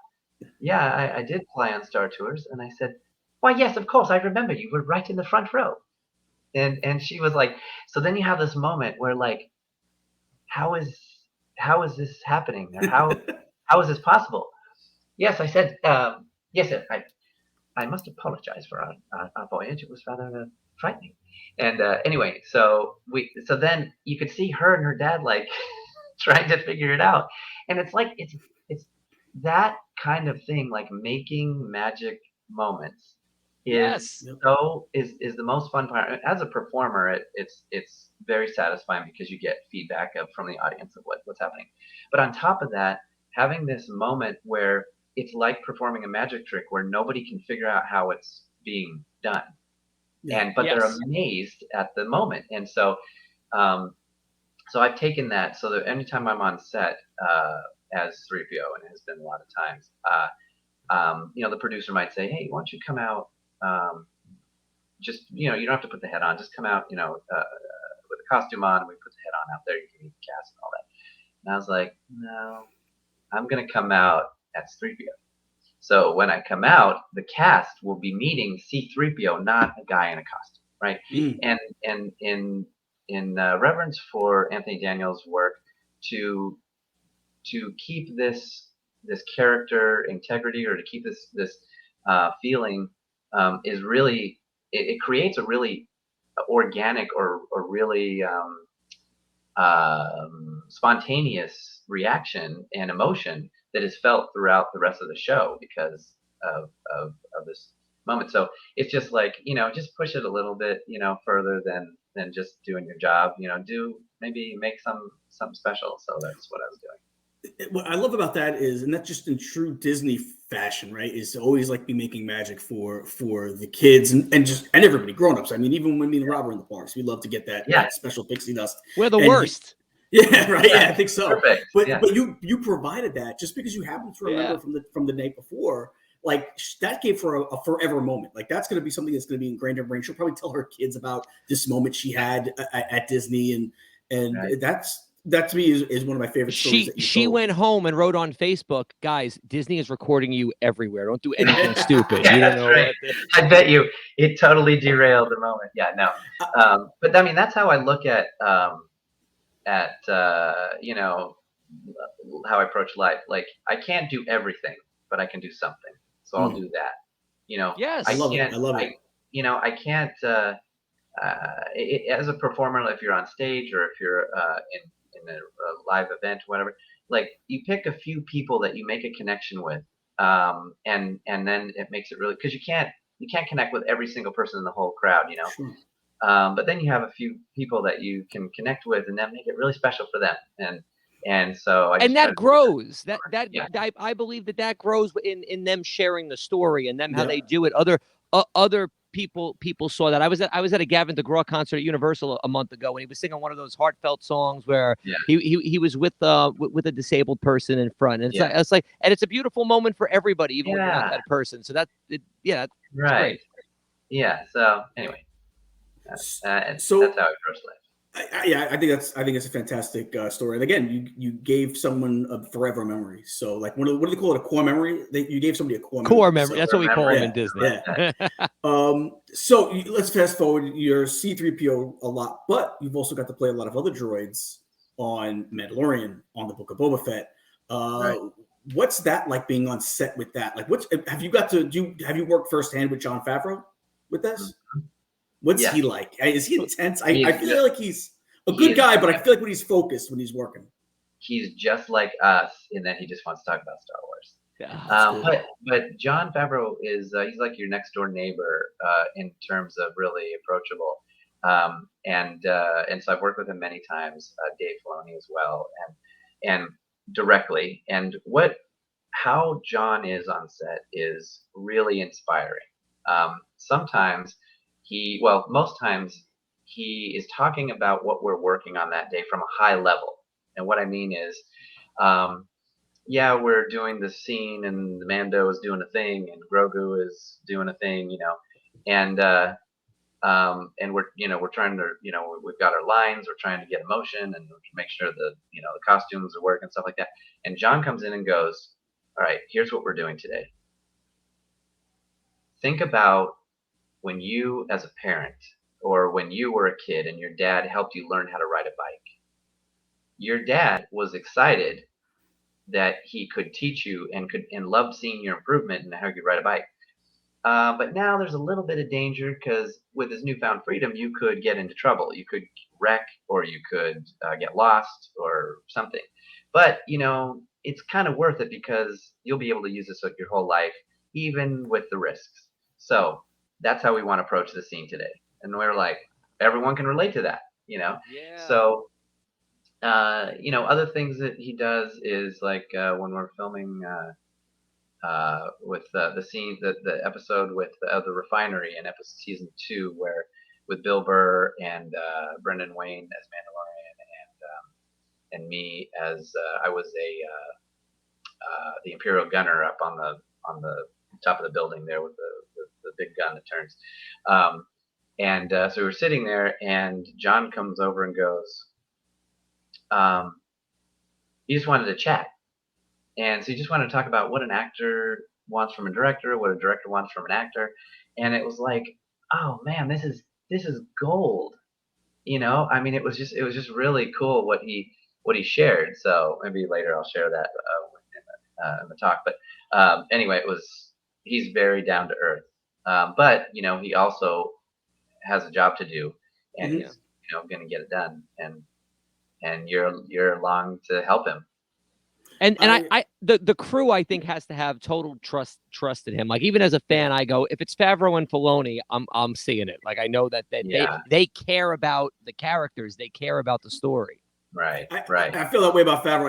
I did fly on Star Tours. And I said, why, yes, of course, I remember you were right in the front row. And she was like, so then you have this moment where like, how is this happening? Or how is this possible? Yes, I said, yes, sir, I must apologize for our voyage. It was rather frightening. And anyway, so then you could see her and her dad like trying to figure it out. And it's like, it's that kind of thing, like making magic moments is the most fun part. As a performer, it's very satisfying because you get feedback from the audience of what's happening. But on top of that, having this moment where it's like performing a magic trick where nobody can figure out how it's being done. But they're amazed at the moment. And so I've taken that so that anytime I'm on set as 3PO, and it has been a lot of times, the producer might say, hey, why don't you come out, just, you don't have to put the head on, just come out, with a costume on, and we put the head on out there, you can meet the cast and all that. And I was like, no, I'm going to come out as 3PO. So when I come out, the cast will be meeting C-3PO, not a guy in a costume, right? And in reverence for Anthony Daniels' work, to keep this character integrity, or to keep this feeling, is really it creates a really organic or really spontaneous reaction and emotion that is felt throughout the rest of the show because of this moment. So it's just like, just push it a little bit, further than just doing your job, maybe make something special. So that's what I was doing. What I love about that is, and that's just in true Disney fashion, right, is to always like be making magic for the kids and everybody, grown-ups. I mean, even when me and Rob are in the parks, we love to get that special pixie dust. We're the worst. Yeah, right. Yeah, I think so. Perfect. But you provided that just because you happen to remember from the night before. Like that gave for a forever moment. Like that's going to be something that's going to be ingrained in her brain. She'll probably tell her kids about this moment she had at Disney, and right. that to me is one of my favorite stories. She went home and wrote on Facebook, guys, Disney is recording you everywhere. Don't do anything stupid. You don't know. Right. I bet you it totally derailed the moment. Yeah, no. But I mean, that's how I look at how I approach life. Like I can't do everything, but I can do something. So I'll do that. Yes, I love it. I can't. As a performer, if you're on stage or if you're in a live event, whatever, like you pick a few people that you make a connection with, and then it makes it really, because you can't connect with every single person in the whole crowd, Sure. But then you have a few people that you can connect with, and then make it really special for them, and so that grows. I believe that grows in them sharing the story and them how they do it. Other people saw that. I was at a Gavin DeGraw concert at Universal a month ago, and he was singing one of those heartfelt songs where he was with a disabled person in front, and it's like, and it's a beautiful moment for everybody, even when you're not that person. So that's great. Yeah. So anyway, that's how I approach life. I think it's a fantastic story. And again, you gave someone a forever memory. So like, what do they call it? A core memory? You gave somebody a core memory. So, that's what we call them in Disney. Yeah. So let's fast forward. You're C-3PO a lot, but you've also got to play a lot of other droids on Mandalorian, on the Book of Boba Fett. What's that like being on set with that? Like, have you worked firsthand with Jon Favreau with this? What's he like? Is he intense? I feel like he's a good guy, but I feel like when he's focused, when he's working, he's just like us in that he just wants to talk about Star Wars. Yeah, but Jon Favreau is he's like your next door neighbor in terms of really approachable. And so I've worked with him many times, Dave Filoni as well, and directly. And how Jon is on set is really inspiring. Most times he is talking about what we're working on that day from a high level. And what I mean is, we're doing the scene and the Mando is doing a thing and Grogu is doing a thing, and we're trying to, we've got our lines, we're trying to get emotion and make sure the costumes are working, stuff like that. And Jon comes in and goes, all right, here's what we're doing today. Think about when you, as a parent, or when you were a kid and your dad helped you learn how to ride a bike. Your dad was excited that he could teach you and loved seeing your improvement in how you could ride a bike. But now there's a little bit of danger because with his newfound freedom, you could get into trouble. You could wreck, or you could get lost or something. But, it's kind of worth it because you'll be able to use this your whole life, even with the risks. So that's how we want to approach the scene today. And we're like, everyone can relate to that, Yeah. So, other things that he does is like when we're filming with the scene, the episode with the refinery in episode season 2, where with Bill Burr and Brendan Wayne as Mandalorian and me as I was the Imperial gunner up on the top of the building there with the big gun that turns. So we were sitting there, and Jon comes over and goes, he just wanted to chat. And so he just wanted to talk about what an actor wants from a director, what a director wants from an actor. And it was like, oh man, this is gold. I mean, it was just really cool what he shared. So maybe later I'll share that in the talk. But anyway, he's very down to earth. But he also has a job to do, and he's going to get it done. And you're along to help him. And the crew, I think, has to have total trust in him. Like, even as a fan, I go, if it's Favreau and Filoni, I'm seeing it. Like, I know that they care about the characters, they care about the story. Right. I feel that way about Favreau.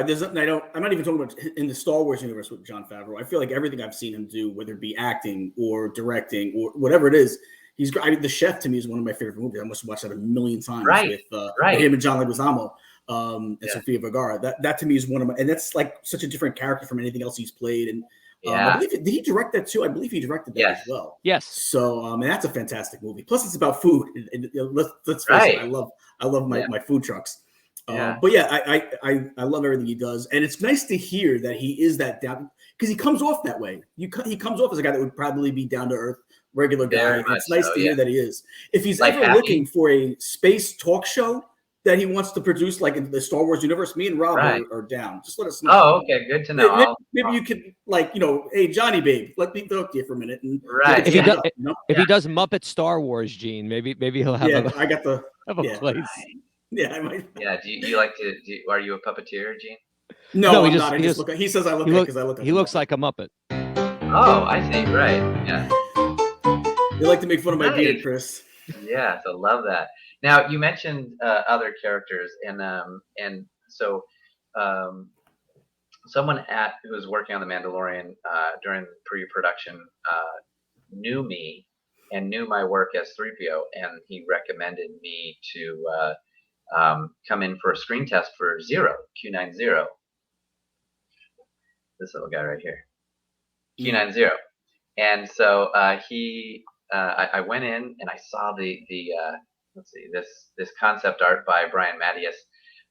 I'm not even talking about in the Star Wars universe with Jon Favreau. I feel like everything I've seen him do, whether it be acting or directing or whatever it is, The Chef to me is one of my favorite movies. I must have watched that a million times with him and John Leguizamo and Sofia Vergara. That to me is one of my, and that's like such a different character from anything else he's played. And I believe did he direct that too? I believe he directed that as well. Yes. So and that's a fantastic movie. Plus, it's about food. And let's face it, I love my food trucks. But yeah, I love everything he does, and it's nice to hear that he is that down, because he comes off that way. He comes off as a guy that would probably be down to earth, regular guy. It's nice to hear that he is. If he's ever looking for a space talk show that he wants to produce, like in the Star Wars universe, me and Rob are down. Just let us know. Oh, okay, good to know. Maybe you could, like, hey, Johnny babe, let me talk to you for a minute. And if he does Muppet Star Wars, Gene, maybe he'll have a place. Yeah, I might. Yeah, do you like to? Are you a puppeteer, Gene? No, I'm not. He says I look like because I look. He looks like a Muppet. Oh, I see. Right. Yeah. You like to make fun of my beard, Chris. Yeah, so love that. Now you mentioned other characters, and so someone who was working on The Mandalorian during pre-production knew me and knew my work as 3PO, and he recommended me to come in for a screen test for Zero, Q90. This little guy right here, Q90. And so I went in and I saw the let's see, this concept art by Brian Mattias,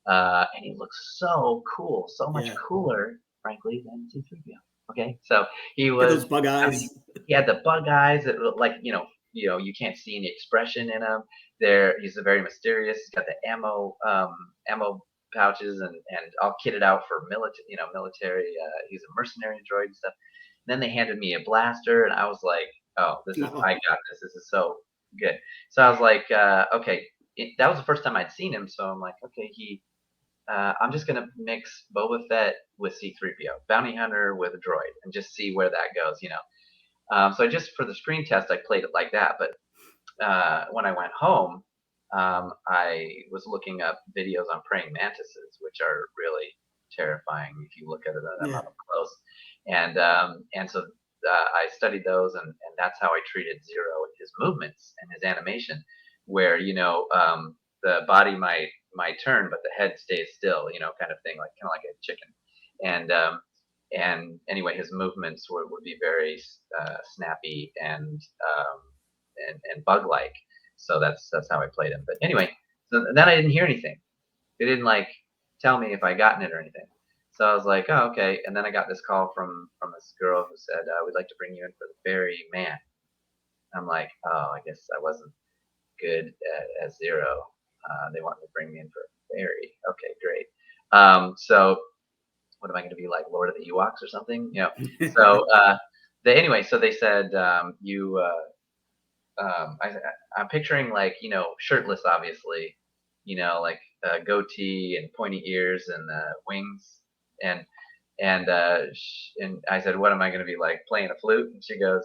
and he looks so cool, so much cooler, frankly, than C3PO. Okay, so he was those bug eyes. I mean, he had the bug eyes that look like you can't see any expression in him. He's a very mysterious. He's got the ammo pouches and all kitted out for military. He's a mercenary droid and stuff. And then they handed me a blaster, and I was like, "Oh, I got this. This is so good." So I was like, "Okay." That was the first time I'd seen him, so I'm like, "Okay, I'm just gonna mix Boba Fett with C3PO, bounty hunter with a droid, and just see where that goes." So just for the screen test, I played it like that. But when I went home, I was looking up videos on praying mantises, which are really terrifying if you look at them up close. And so I studied those, and that's how I treated Zero and his movements and his animation, where the body might turn, but the head stays still, kind of thing, kind of like a chicken. And anyway, his movements would be very snappy and bug-like. So that's how I played him. But anyway, so then I didn't hear anything. They didn't tell me if I gotten it or anything. So I was like, oh, okay. And then I got this call from this girl who said, we'd like to bring you in for the ferryman. I'm like, oh, I guess I wasn't good as Zero. They want to bring me in for a ferry. Okay, great. So what am I going to be like, Lord of the Ewoks or something? So so they said, I'm picturing shirtless, obviously, goatee and pointy ears and wings. And I said, what am I going to be like, playing a flute? And she goes,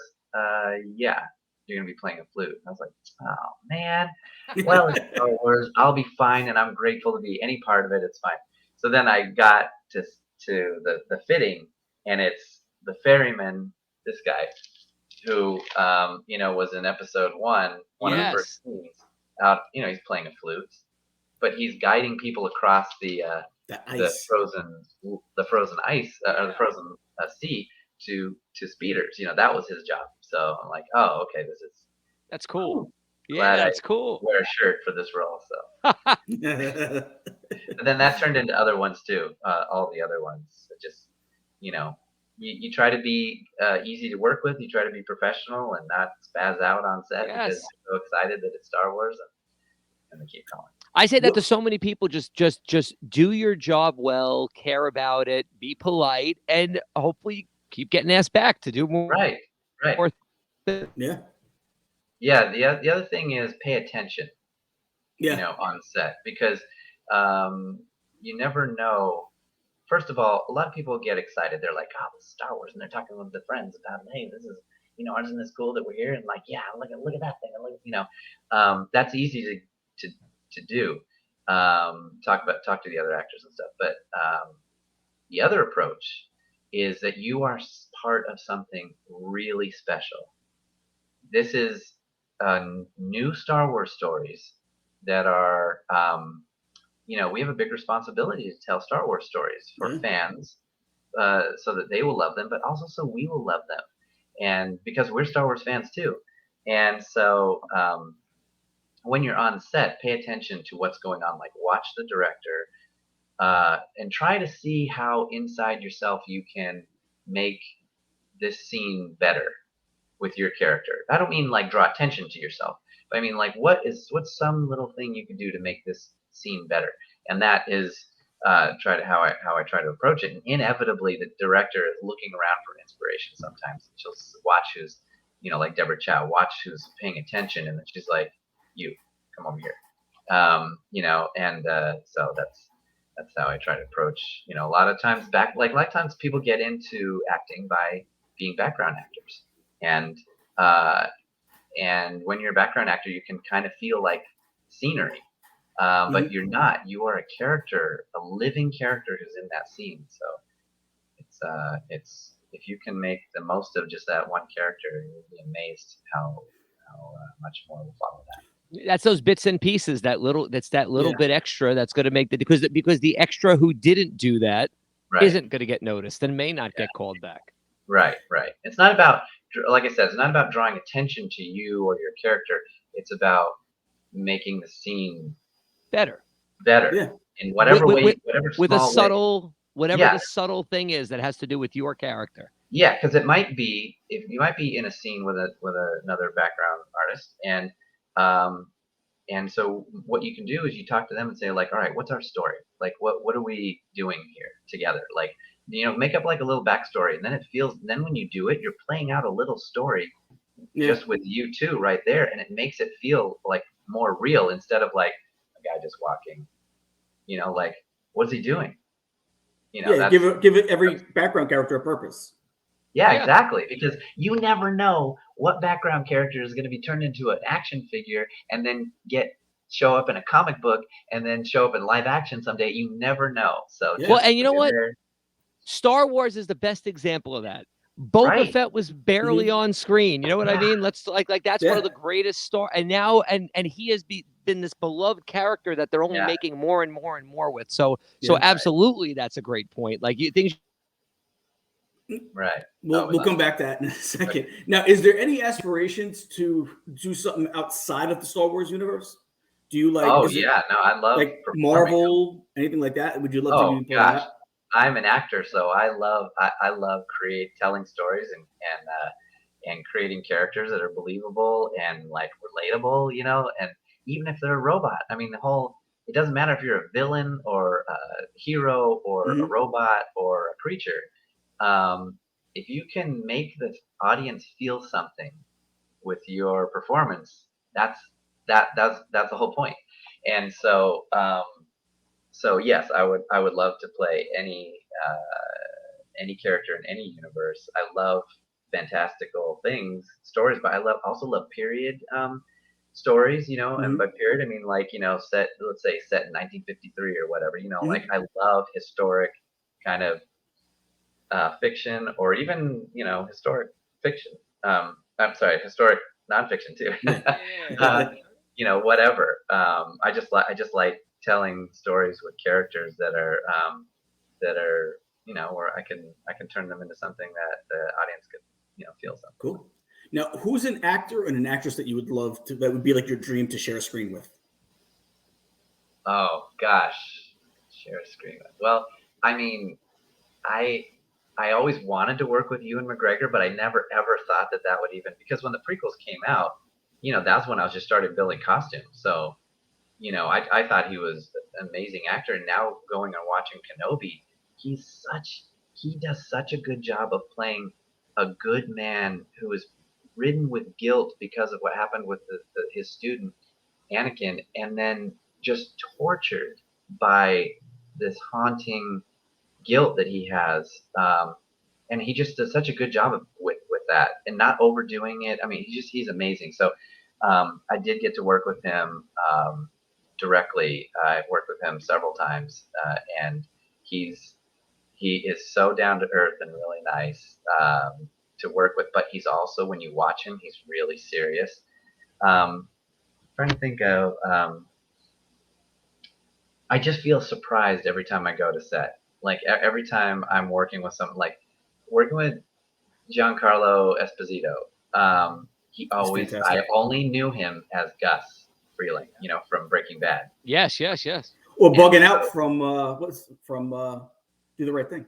yeah, you're going to be playing a flute. And I was like, oh, man. Well, in Star Wars, I'll be fine, and I'm grateful to be any part of it. It's fine. So then I got to the fitting, and it's the ferryman, this guy, who was in episode one of the first scenes. Out, he's playing a flute, but he's guiding people across the frozen ice or the frozen sea to speeders. That was his job. So I'm like, oh, okay, that's cool. Yeah, that's cool. Wear a shirt for this role. So, but then that turned into other ones too. All the other ones, just you try to be easy to work with. You try to be professional and not spaz out on set because you're so excited that it's Star Wars, and they keep going. I say that to so many people. Just do your job well, care about it, be polite, and hopefully keep getting asked back to do more. Right. More Yeah. The other thing is pay attention. On set, because you never know. First of all, a lot of people get excited. They're like, "Oh, it's Star Wars," and they're talking with their friends about, "Hey, this is, isn't this cool that we're here?" And like, "Yeah, look at that thing." And that's easy to do. Talk to the other actors and stuff. But the other approach is that you are part of something really special. This is new Star Wars stories that are. We have a big responsibility to tell Star Wars stories for fans, so that they will love them, but also so we will love them, and because we're Star Wars fans too. And so when you're on set, pay attention to what's going on. Watch the director, and try to see how inside yourself you can make this scene better with your character. I don't mean draw attention to yourself, but I mean what's some little thing you could do to make this scene better. And that is how I try to approach it. And inevitably the director is looking around for inspiration. Sometimes she'll watch who's like Deborah Chow, watch who's paying attention, and then she's like, you come over here. So that's how I try to approach. A lot of times a lot of times people get into acting by being background actors, and when you're a background actor, you can kind of feel like scenery. But you're not. You are a character, a living character who's in that scene. So it's if you can make the most of just that one character, you'll be amazed how much more will follow that. That's those bits and pieces, that little bit extra that's going to make because the extra who didn't do that isn't going to get noticed and may not get called back. Right. It's not about, like I said, it's not about drawing attention to you or your character. It's about making the scene better in whatever way, whatever with a small subtle, way. whatever the subtle thing is that has to do with your character. Yeah, because it might be if you might be in a scene with another background artist, and so what you can do is you talk to them and say like, all right, what's our story? Like, what are we doing here together? Like, make up like a little backstory, and then then when you do it, you're playing out a little story just with you two right there, and it makes it feel like more real instead of like a guy just walking, like what's he doing? Give it every background character a purpose. Yeah, exactly. Because you never know what background character is going to be turned into an action figure and then show up in a comic book and then show up in live action someday. You never know. So well, and you know what? Star Wars is the best example of that. Boba Fett was barely on screen. You know what I mean? Let's like that's one of the greatest and now and he has been this beloved character that they're only making more and more and more with. So absolutely, that's a great point. Like things. Right. We'll come back to that in a second. Okay. Now, is there any aspirations to do something outside of the Star Wars universe? Do you like? Oh yeah, no, I love like Marvel, anything like that. Would you love to do that? I'm an actor, so I love telling stories and creating characters that are believable and like relatable, and even if they're a robot. I mean, it doesn't matter if you're a villain or a hero or a robot or a creature. If you can make the audience feel something with your performance, that's the whole point. And so yes, I would love to play any character in any universe. I love fantastical stories, but I also love period stories, and by period I mean like, set in 1953 or whatever, like I love historic kind of fiction or even, historic fiction. I'm sorry, historic nonfiction too. Whatever. I just like telling stories with characters that are where I can turn them into something that the audience could feel something. Cool. Now, who's an actor and an actress that you would love that would be like your dream to share a screen with? Oh gosh, share a screen with. Well, I mean, I always wanted to work with Ewan McGregor, but I never ever thought that would even, because when the prequels came out, that's when I was just started building costumes. So, I thought he was an amazing actor, and now going and watching Kenobi, he does such a good job of playing a good man who is ridden with guilt because of what happened with his student Anakin, and then just tortured by this haunting guilt that he has, and he just does such a good job with that and not overdoing it. I mean, he's amazing. So I did get to work with him directly. I worked with him several times, and he is so down to earth and really nice to work with. But he's also, when you watch him, he's really serious. Trying to think of. I just feel surprised every time I go to set. Like every time I'm working with someone, like working with Giancarlo Esposito. I only knew him as Gus Freeling, from Breaking Bad. Yes. Or bugging out from Do the Right Thing.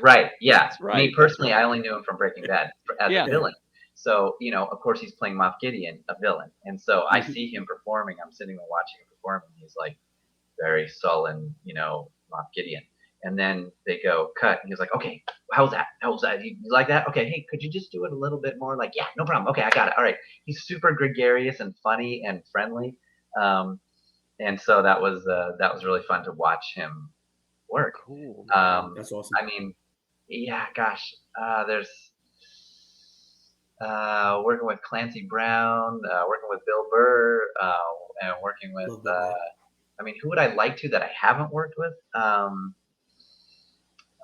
Right. Yeah. Right. Me personally, I only knew him from Breaking Bad as a villain. So, of course, he's playing Moff Gideon, a villain. And so I see him performing. I'm sitting there watching him perform, and he's like very sullen, Moff Gideon. And then they go, cut. And he was like, okay, how was that? You like that? Okay, hey, could you just do it a little bit more? Like, yeah, no problem. Okay, I got it. All right. He's super gregarious and funny and friendly. And so that was really fun to watch him work. Cool. That's awesome. I mean, yeah, gosh, there's working with Clancy Brown, working with Bill Burr, and working with, I mean, who would I like to that I haven't worked with?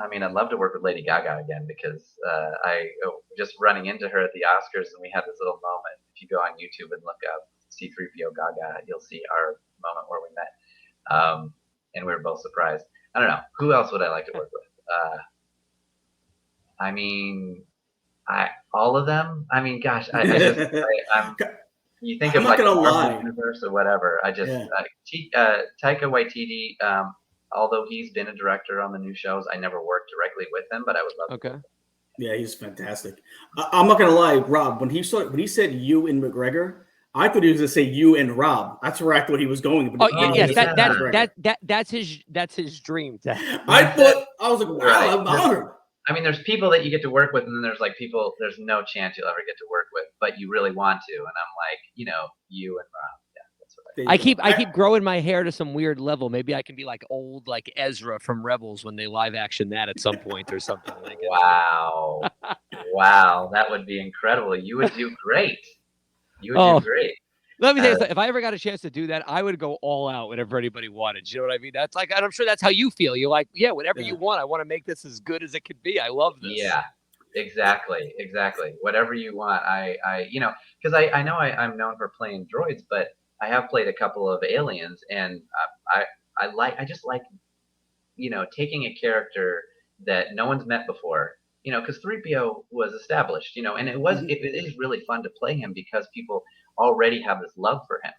I mean, I'd love to work with Lady Gaga again because I just running into her at the Oscars, and we had this little moment. If you go on YouTube and look up C-3PO Gaga, you'll see our moment where we met, and we were both surprised. I don't know, who else would I like to work with? I mean, all of them. I mean, gosh, I'm. You think I'm of not like the gonna Marvel lie. universe or whatever. I just Taika Waititi. Although he's been a director on the new shows, I never worked directly with him, but I would love to. Yeah, he's fantastic. I'm not gonna lie, Rob. When he said you and McGregor, I thought he was gonna say you and Rob. That's where I thought he was going. Yes, that's his dream. I was like, wow, Right. I'm honored. I mean, there's people that you get to work with, and then there's like people there's no chance you'll ever get to work with, but you really want to. And I'm like, you and Rob. Yeah, that's what I keep growing my hair to some weird level. Maybe I can be like old, like Ezra from Rebels when they live action that at some point or something like that. Wow. Wow, that would be incredible. You would do great. You would do great. Let me tell you something. If I ever got a chance to do that, I would go all out whenever anybody wanted. You know what I mean? That's like, and I'm sure that's how you feel. You're like, yeah, whatever you want. I want to make this as good as it could be. I love this. Yeah, exactly. Whatever you want. Because I know I'm known for playing droids, but I have played a couple of aliens, and I just like, taking a character that no one's met before. Because 3PO was established, and it is really fun to play him because people already have this love for him.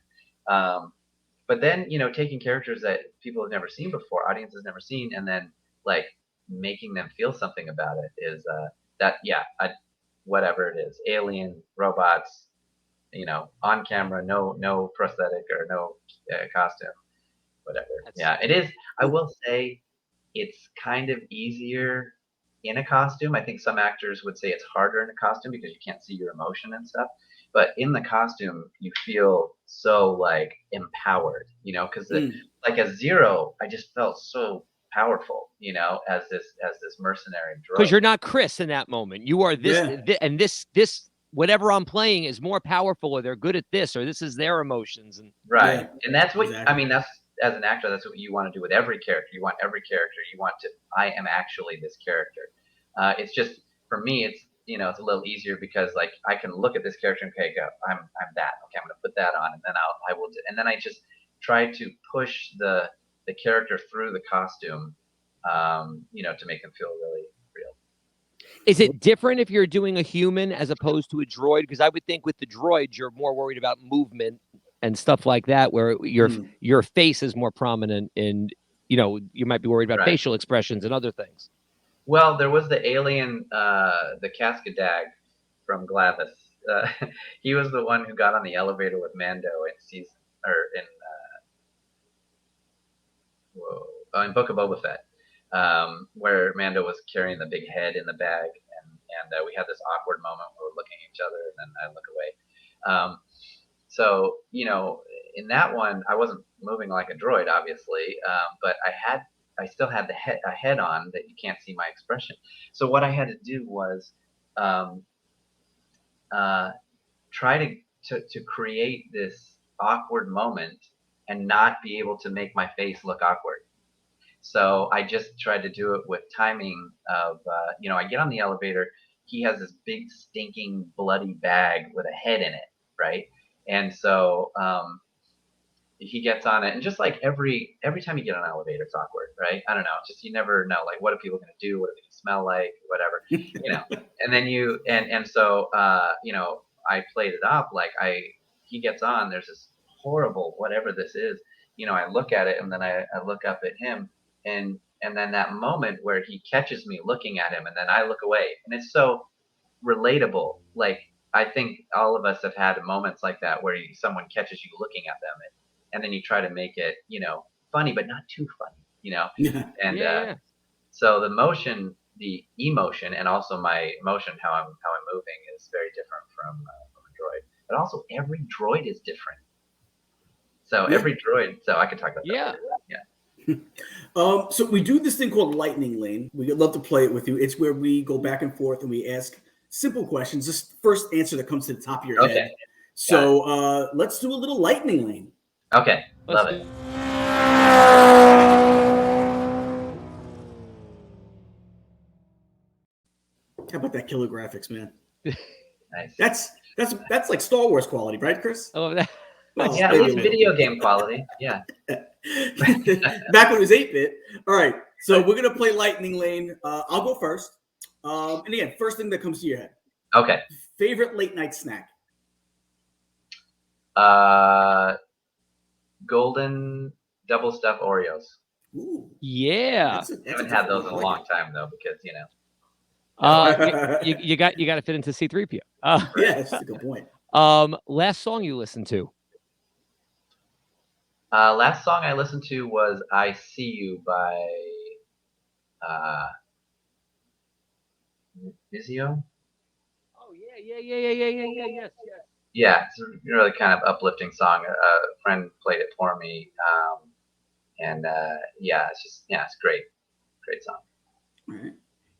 But then, taking characters that people have never seen before, audiences never seen, and then like making them feel something about it is whatever it is, alien, robots, on camera, no prosthetic or no costume, whatever. It is. I will say it's kind of easier in a costume. I think some actors would say it's harder in a costume because you can't see your emotion and stuff. But in the costume, you feel so like empowered, because like as Zero, I just felt so powerful, as this mercenary droid. Because you're not Chris in that moment. You are this, and this whatever I'm playing is more powerful, or they're good at this, or this is their emotions. And right, and that's what I mean. That's as an actor, that's what you want to do with every character. You want every character. You want to. I am actually this character. It's just for me. It's it's a little easier because like I can look at this character and okay, go, I'm that. Okay, I'm gonna put that on, and then I will, and then I just try to push the character through the costume, to make them feel really real. Is it different if you're doing a human as opposed to a droid? Because I would think with the droids, you're more worried about movement and stuff like that, where your face is more prominent, and you might be worried about facial expressions and other things. Well, there was the alien, the Cascadag from Glavis. He was the one who got on the elevator with Mando in Book of Boba Fett, where Mando was carrying the big head in the bag, and we had this awkward moment where we're looking at each other, and then I look away. So in that one, I wasn't moving like a droid, obviously, but I still had a head on that you can't see my expression. So what I had to do was try to create this awkward moment and not be able to make my face look awkward. So I just tried to do it with timing of, I get on the elevator. He has this big stinking bloody bag with a head in it, right? And so he gets on it, and just like every time you get on an elevator, it's awkward, right? I don't know. It's just you never know, like, what are people going to do? What are they going to smell like? Whatever, And then so I played it up like he gets on. There's this horrible whatever this is. I look at it, and then I look up at him, and then that moment where he catches me looking at him, and then I look away, and it's so relatable. Like I think all of us have had moments like that where someone catches you looking at them. And then you try to make it, funny, but not too funny, And so the motion, the emotion, and also my motion, how I'm moving, is very different from a droid. But also, every droid is different. So every droid. So I could talk about that. Yeah. So we do this thing called Lightning Lane. We'd love to play it with you. It's where we go back and forth and we ask simple questions. Just first answer that comes to the top of your head. So let's do a little Lightning Lane. Okay, love it. How about that killer graphics, man? Nice. That's like Star Wars quality, right, Chris? Oh, that. Well, Yeah, at least video game quality. Yeah. Back when it was 8-bit. All right, so we're gonna play Lightning Lane. I'll go first. And again, first thing that comes to your head. Okay. Favorite late night snack? Golden double stuffed Oreos. Ooh, Yeah. I haven't had those in a long time though, because You got to fit into C3PO. Yeah, that's a good point. Last song you listened to? Last song I listened to was "I See You" by Vizio. Oh yes. Yeah, it's a really kind of uplifting song. A friend played it for me, and it's great song. All right.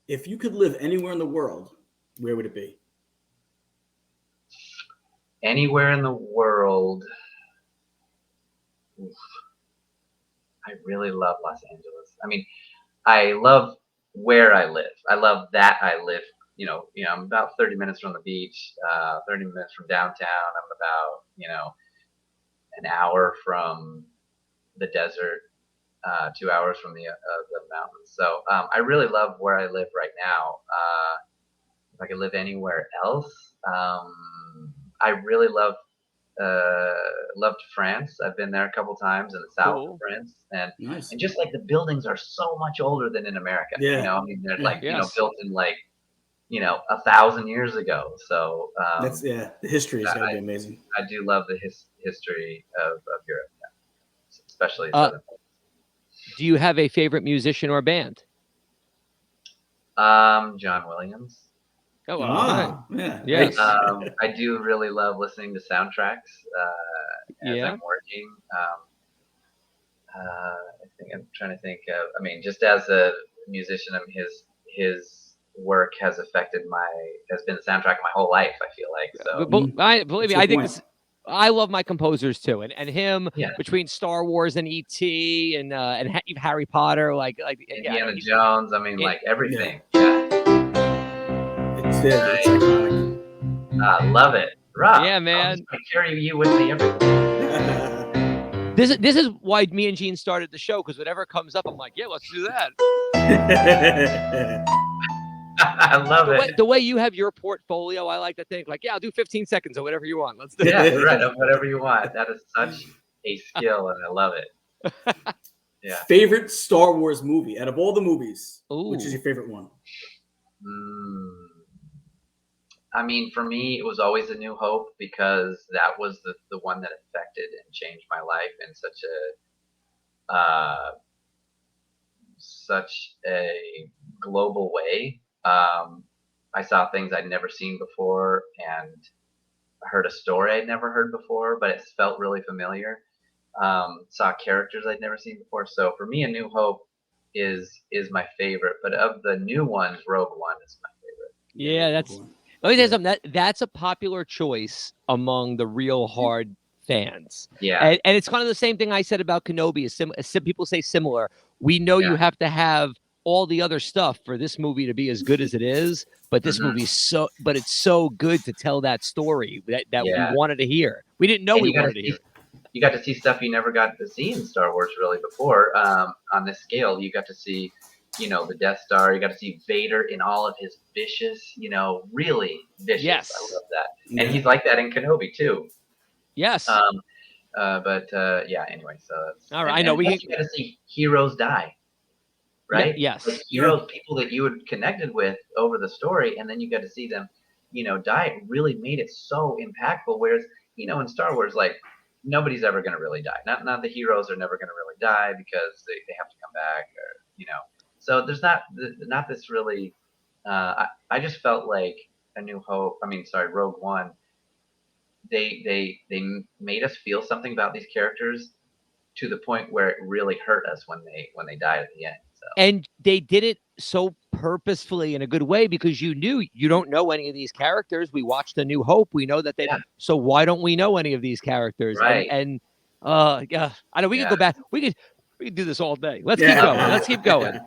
If you could live anywhere in the world, where would it be? Anywhere in the world. Oof. I really love Los Angeles. I mean, I love where I live. I love that I live. I'm about 30 minutes from the beach, 30 minutes from downtown. I'm about, an hour from the desert, 2 hours from the mountains. So I really love where I live right now. If I could live anywhere else, I really loved France. I've been there a couple times in the south of France, and Nice. and just like the buildings are so much older than in America. Yeah. I mean they're Yes. built in 1,000 years ago. So The history is going to be amazing. I do love the history of Europe, especially southern. Do you have a favorite musician or band? John Williams. Oh, wow. Yeah. Yes. I do really love listening to soundtracks as I'm working. I'm trying to think of. I mean, just as a musician, his work has been the soundtrack of my whole life. I feel like so. Believe me, I think I love my composers too, and him between Star Wars and E.T. and Harry Potter, like Indiana Jones. I mean, everything. It's iconic. I love it. Rob, yeah, man. I carry you with me everywhere. This is why me and Gene started the show, because whatever comes up, I'm like, yeah, let's do that. I love it. The way you have your portfolio, I like to think I'll do 15 seconds or whatever you want. Let's do it. Yeah, right. Whatever you want. That is such a skill, and I love it. Yeah. Favorite Star Wars movie out of all the movies? Ooh. Which is your favorite one? I mean, for me, it was always A New Hope, because that was the one that affected and changed my life in such a global way. I saw things I'd never seen before, and I heard a story I'd never heard before, but it felt really familiar. Saw characters I'd never seen before. So for me, A New Hope is my favorite. But of the new ones, Rogue One is my favorite. Yeah, let me tell you something. That's a popular choice among the real hard fans. Yeah, and it's kind of the same thing I said about Kenobi. Some people say similar. We know you have to have all the other stuff for this movie to be as good as it is, but this movie's it's so good to tell that story that we wanted to hear. We didn't know we wanted to hear. You got to see stuff you never got to see in Star Wars really before. On this scale, you got to see, the Death Star. You got to see Vader in all of his vicious, really vicious. Yes. I love that. Yeah. And he's like that in Kenobi too. Yes. Anyway, so that's all right. I know you got to see heroes die. Right? Yes. Like heroes, people that you had connected with over the story, and then you got to see them, die. It really made it so impactful. Whereas, in Star Wars, nobody's ever going to really die. Not the heroes are never going to really die because they have to come back, or So there's not this really. I just felt like Rogue One. They made us feel something about these characters to the point where it really hurt us when they died at the end. So. And they did it so purposefully in a good way, because you don't know any of these characters. We watched A New Hope. We know that so why don't we know any of these characters? Right. And I know we could go back. We could do this all day. Let's keep going.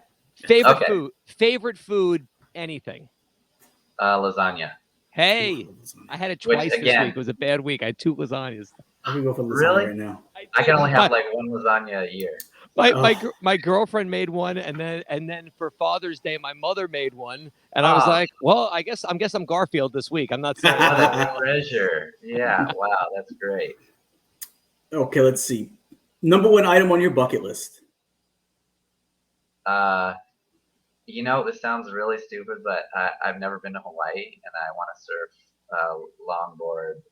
Favorite food, anything. Lasagna. Hey, I had it twice this week. It was a bad week. I had 2 lasagnas. I can go for lasagna Really? right now. I can only have like 1 lasagna a year. My girlfriend made one, and then for Father's Day, my mother made one, and I was like, well, I guess I'm Garfield this week. I'm not saying what a treasure. Yeah, wow, that's great. Okay, let's see. Number 1 item on your bucket list. This sounds really stupid, but I've never been to Hawaii, and I want to surf longboard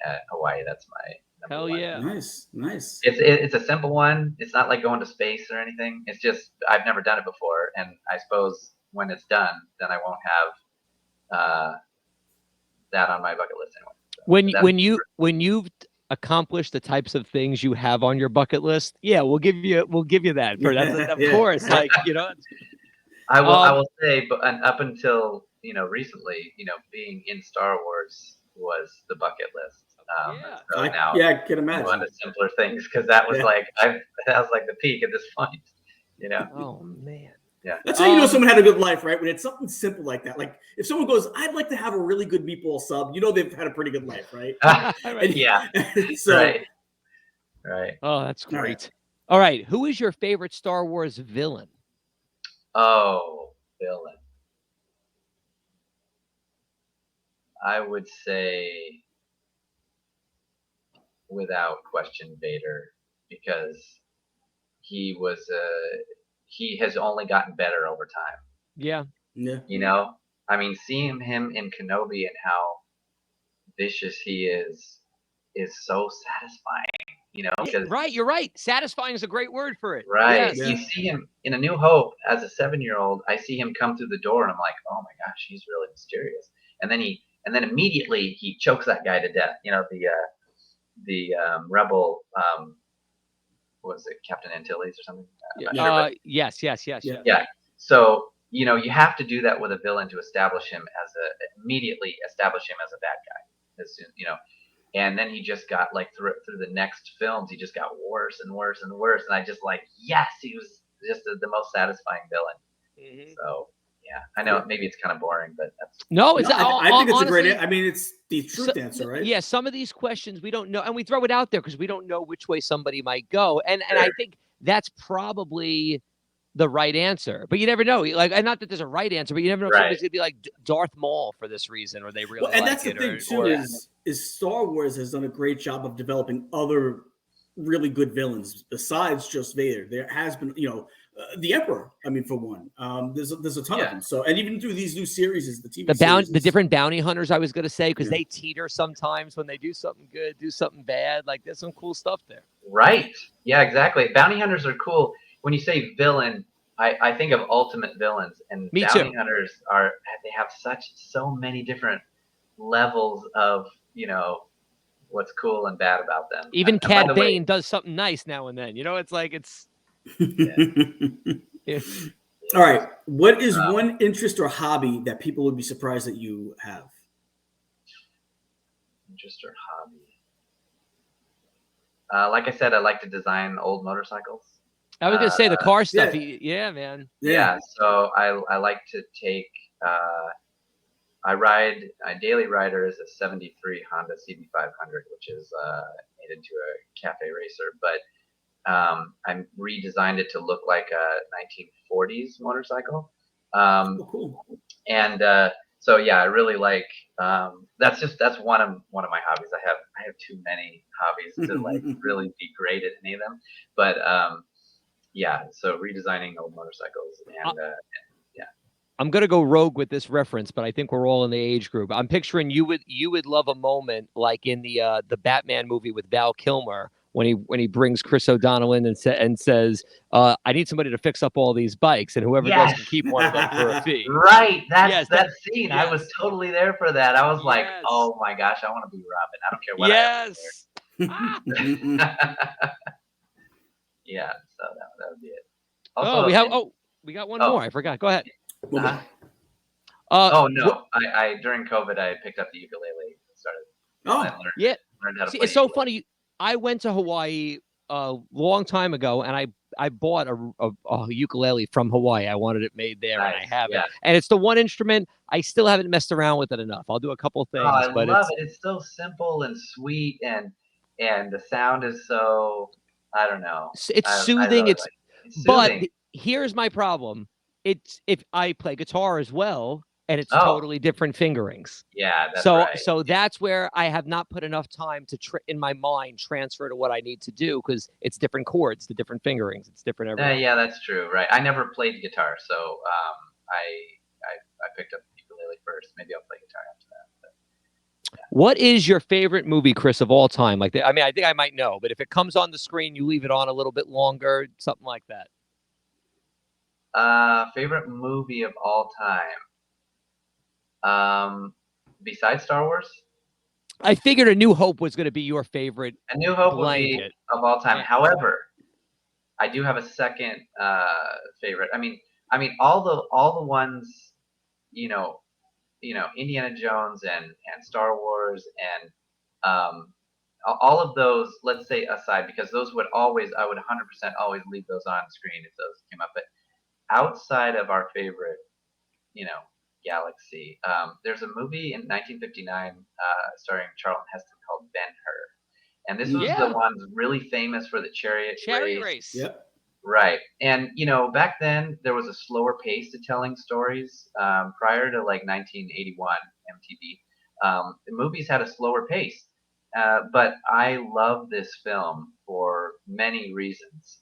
at Hawaii. That's my number 1. Yeah. Nice. It's a simple one. It's not like going to space or anything. It's just I've never done it before, and I suppose when it's done, then I won't have that on my bucket list anyway. So when you've accomplished the types of things you have on your bucket list, yeah, we'll give you that. Of course, like I will say, but up until recently, being in Star Wars was the bucket list. So now I can imagine. One of the simpler things, because that was like the peak at this point. Oh man. Yeah. That's how you know someone had a good life, right? When it's something simple like that. Like if someone goes, "I'd like to have a really good meatball sub," they've had a pretty good life, right? Yeah. So, right. Oh, that's great. All right. Who is your favorite Star Wars villain? Oh, villain. I would say, without question, Vader, because he has only gotten better over time. Yeah. I mean, seeing him in Kenobi and how vicious he is so satisfying. Because right, you're right. Satisfying is a great word for it. Right. Yes. You see him in A New Hope as a 7-year-old. I see him come through the door, and I'm like, oh my gosh, he's really mysterious. And then immediately he chokes that guy to death. The rebel. What was it, Captain Antilles or something? Yes. Yeah. So you have to do that with a villain to immediately establish him as a bad guy. As soon, and then he just got like through the next films, he just got worse and worse and worse. And I just yes, he was just the most satisfying villain. Mm-hmm. So yeah, I know maybe it's kind of boring, but that's I think it's honestly, a great. I mean, it's the truth answer, right? Yeah, some of these questions we don't know, and we throw it out there because we don't know which way somebody might go, and I think that's probably the right answer. But you never know. Like, and not that there's a right answer, but you never know if somebody's gonna be like Darth Maul for this reason, or they really. And that's the thing too is Star Wars has done a great job of developing other really good villains besides just Vader. There has been, the Emperor. I mean, for one, there's a ton of them. So, and even through these new series, the TV series, the different bounty hunters, I was going to say, because they teeter sometimes when they do something good, do something bad. Like there's some cool stuff there. Right. Yeah, exactly. Bounty hunters are cool. When you say villain, I think of ultimate villains, and bounty hunters they have so many different levers of what's cool and bad about them. Even Cad Bane does something nice now and then. It's like it's. Yeah. All right. What is one interest or hobby that people would be surprised that you have? Interest or hobby? Like I said, I like to design old motorcycles. I was going to say the car stuff. Yeah, man. Yeah. So I like to take. I daily rider is a '73 Honda CB500, which is made into a cafe racer, but. I redesigned it to look like a 1940s motorcycle. Cool. And so yeah, I really like. That's one of my hobbies. I have too many hobbies to like really be great at any of them. But yeah, so redesigning old motorcycles and yeah. I'm gonna go rogue with this reference, but I think we're all in the age group. I'm picturing you would love a moment like in the Batman movie with Val Kilmer. When he brings Chris O'Donnell in and says, I need somebody to fix up all these bikes, and whoever does can keep one of them for a fee. Right. That scene. Yes. I was totally there for that. I was like, oh my gosh, I want to be Robin. I don't care what I Yeah, so that would be it. Also, we got one more. I forgot. Go ahead. During COVID I picked up the ukulele and started learned how to play. It's so funny. I went to Hawaii a long time ago, and I bought a ukulele from Hawaii. I wanted it made there, and I have it. And it's the one instrument I still haven't messed around with it enough. I'll do a couple things, Oh, I but love it. It's so simple and sweet, and the sound is so, I don't know. it's I soothing. really like it. It's But soothing. here's my problem. It's if I play guitar as well, and it's Oh. totally different fingerings. Yeah, that's So right. so that's where I have not put enough time to in my mind transfer to what I need to do, because it's different chords, the different fingerings, it's different everything. Yeah, that's true. Right. I never played guitar, so I picked up the ukulele first. Maybe I'll play guitar after that. But, What is your favorite movie, Chris, of all time? Like, I mean, I think I might know, but if it comes on the screen, you leave it on a little bit longer, something like that. favorite movie of all time. Besides Star Wars? I figured A New Hope was going to be your favorite. A New Hope blanket. would be of all time. Yeah. However, I do have a second favorite. I mean, all the ones, Indiana Jones and Star Wars and all of those. Let's say aside, because those would I would 100% always leave those on screen if those came up. But outside of our favorite, galaxy, there's a movie in 1959 starring Charlton Heston called Ben-Hur. And this was the one really famous for the chariot race. Yep. Right. And, back then there was a slower pace to telling stories prior to like 1981 MTV. The movies had a slower pace. But I love this film for many reasons.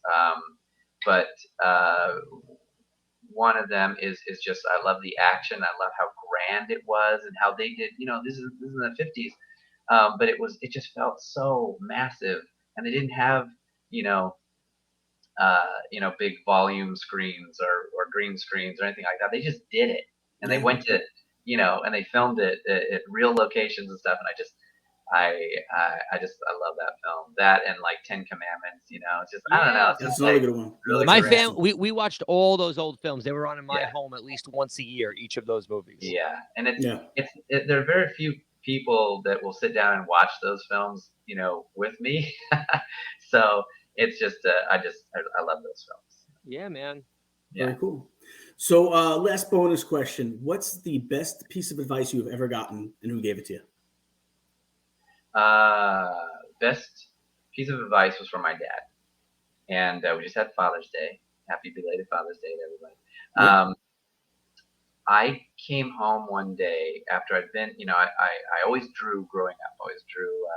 But one of them is just I love the action. I love how grand it was and how they did. This is in the 50s. But it just felt so massive, and they didn't have big volume screens or green screens or anything like that. They just did it, and they went to and they filmed it at real locations and stuff. And I love that film. That and like 10 Commandments. It's just I don't know. It's That's just another like, good one. really My great. family, we watched all those old films. They were on in my home at least once a year, each of those movies. Yeah, and there are very few people that will sit down and watch those films, with me. So it's just I love those films. Yeah, man. Yeah. Very cool. So last bonus question: what's the best piece of advice you have ever gotten, and who gave it to you? Best piece of advice was from my dad, and we just had Father's Day. Happy belated Father's Day to everybody. I came home one day after I'd been, I always drew growing up. Always drew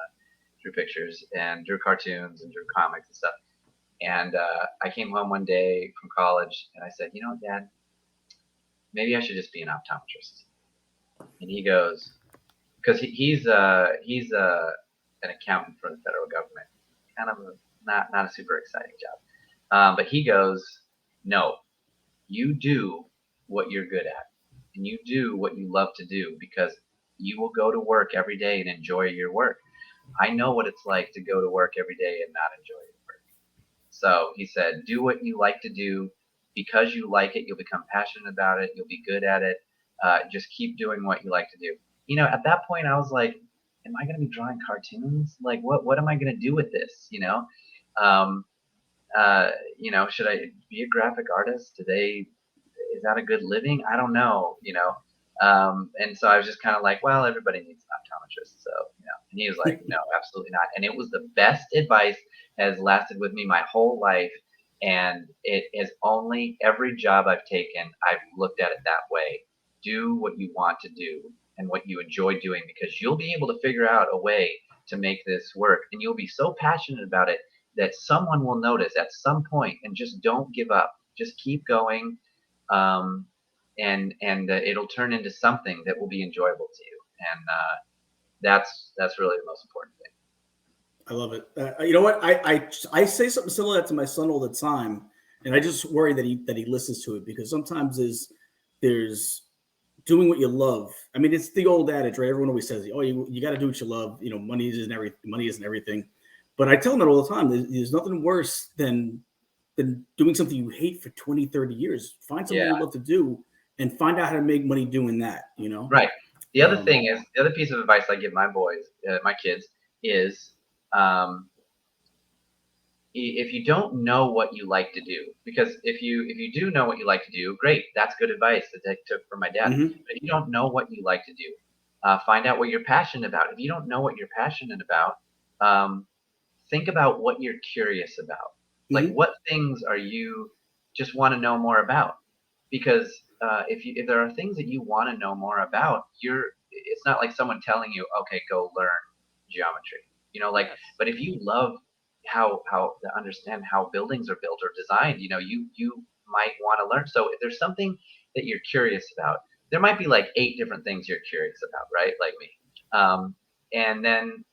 pictures and drew cartoons and drew comics and stuff. And I came home one day from college and I said, Dad, maybe I should just be an optometrist. And he goes, because he's an accountant for the federal government, kind of not a super exciting job. But he goes, no, you do what you're good at. And you do what you love to do, because you will go to work every day and enjoy your work. I know what it's like to go to work every day and not enjoy your work. So he said, do what you like to do. Because you like it, you'll become passionate about it. You'll be good at it. Just keep doing what you like to do. At that point, I was like, am I going to be drawing cartoons? Like, what am I going to do with this? Should I be a graphic artist? Is that a good living? I don't know, and so I was just kind of like, well, everybody needs an optometrist. So, and he was like, no, absolutely not. And it was the best advice, has lasted with me my whole life. And it is only every job I've taken, I've looked at it that way. Do what you want to do and what you enjoy doing, because you'll be able to figure out a way to make this work. And you'll be so passionate about it that someone will notice at some point, and just don't give up. Just keep going. And it'll turn into something that will be enjoyable to you. And that's really the most important thing. I love it. You know what? I say something similar to my son all the time, and I just worry that he listens to it, because sometimes there's doing what you love. I mean, it's the old adage, right? Everyone always says, "Oh, you got to do what you love." Money isn't everything. But I tell them that all the time. There's nothing worse than doing something you hate for 20, 30 years. Find something you love to do and find out how to make money doing that, Right. The other thing is, the other piece of advice I give my boys, my kids, is if you don't know what you like to do, because if you do know what you like to do, great, that's good advice that I took from my dad. Mm-hmm. But if you don't know what you like to do, find out what you're passionate about. If you don't know what you're passionate about, think about what you're curious about. Like, Mm-hmm. what things are you just want to know more about? Because if there are things that you want to know more about, it's not like someone telling you, okay, go learn geometry. Like, Yes. but if you love how to understand how buildings are built or designed, you might want to learn. So if there's something that you're curious about, there might be like 8 different things you're curious about, right? Like me. And then,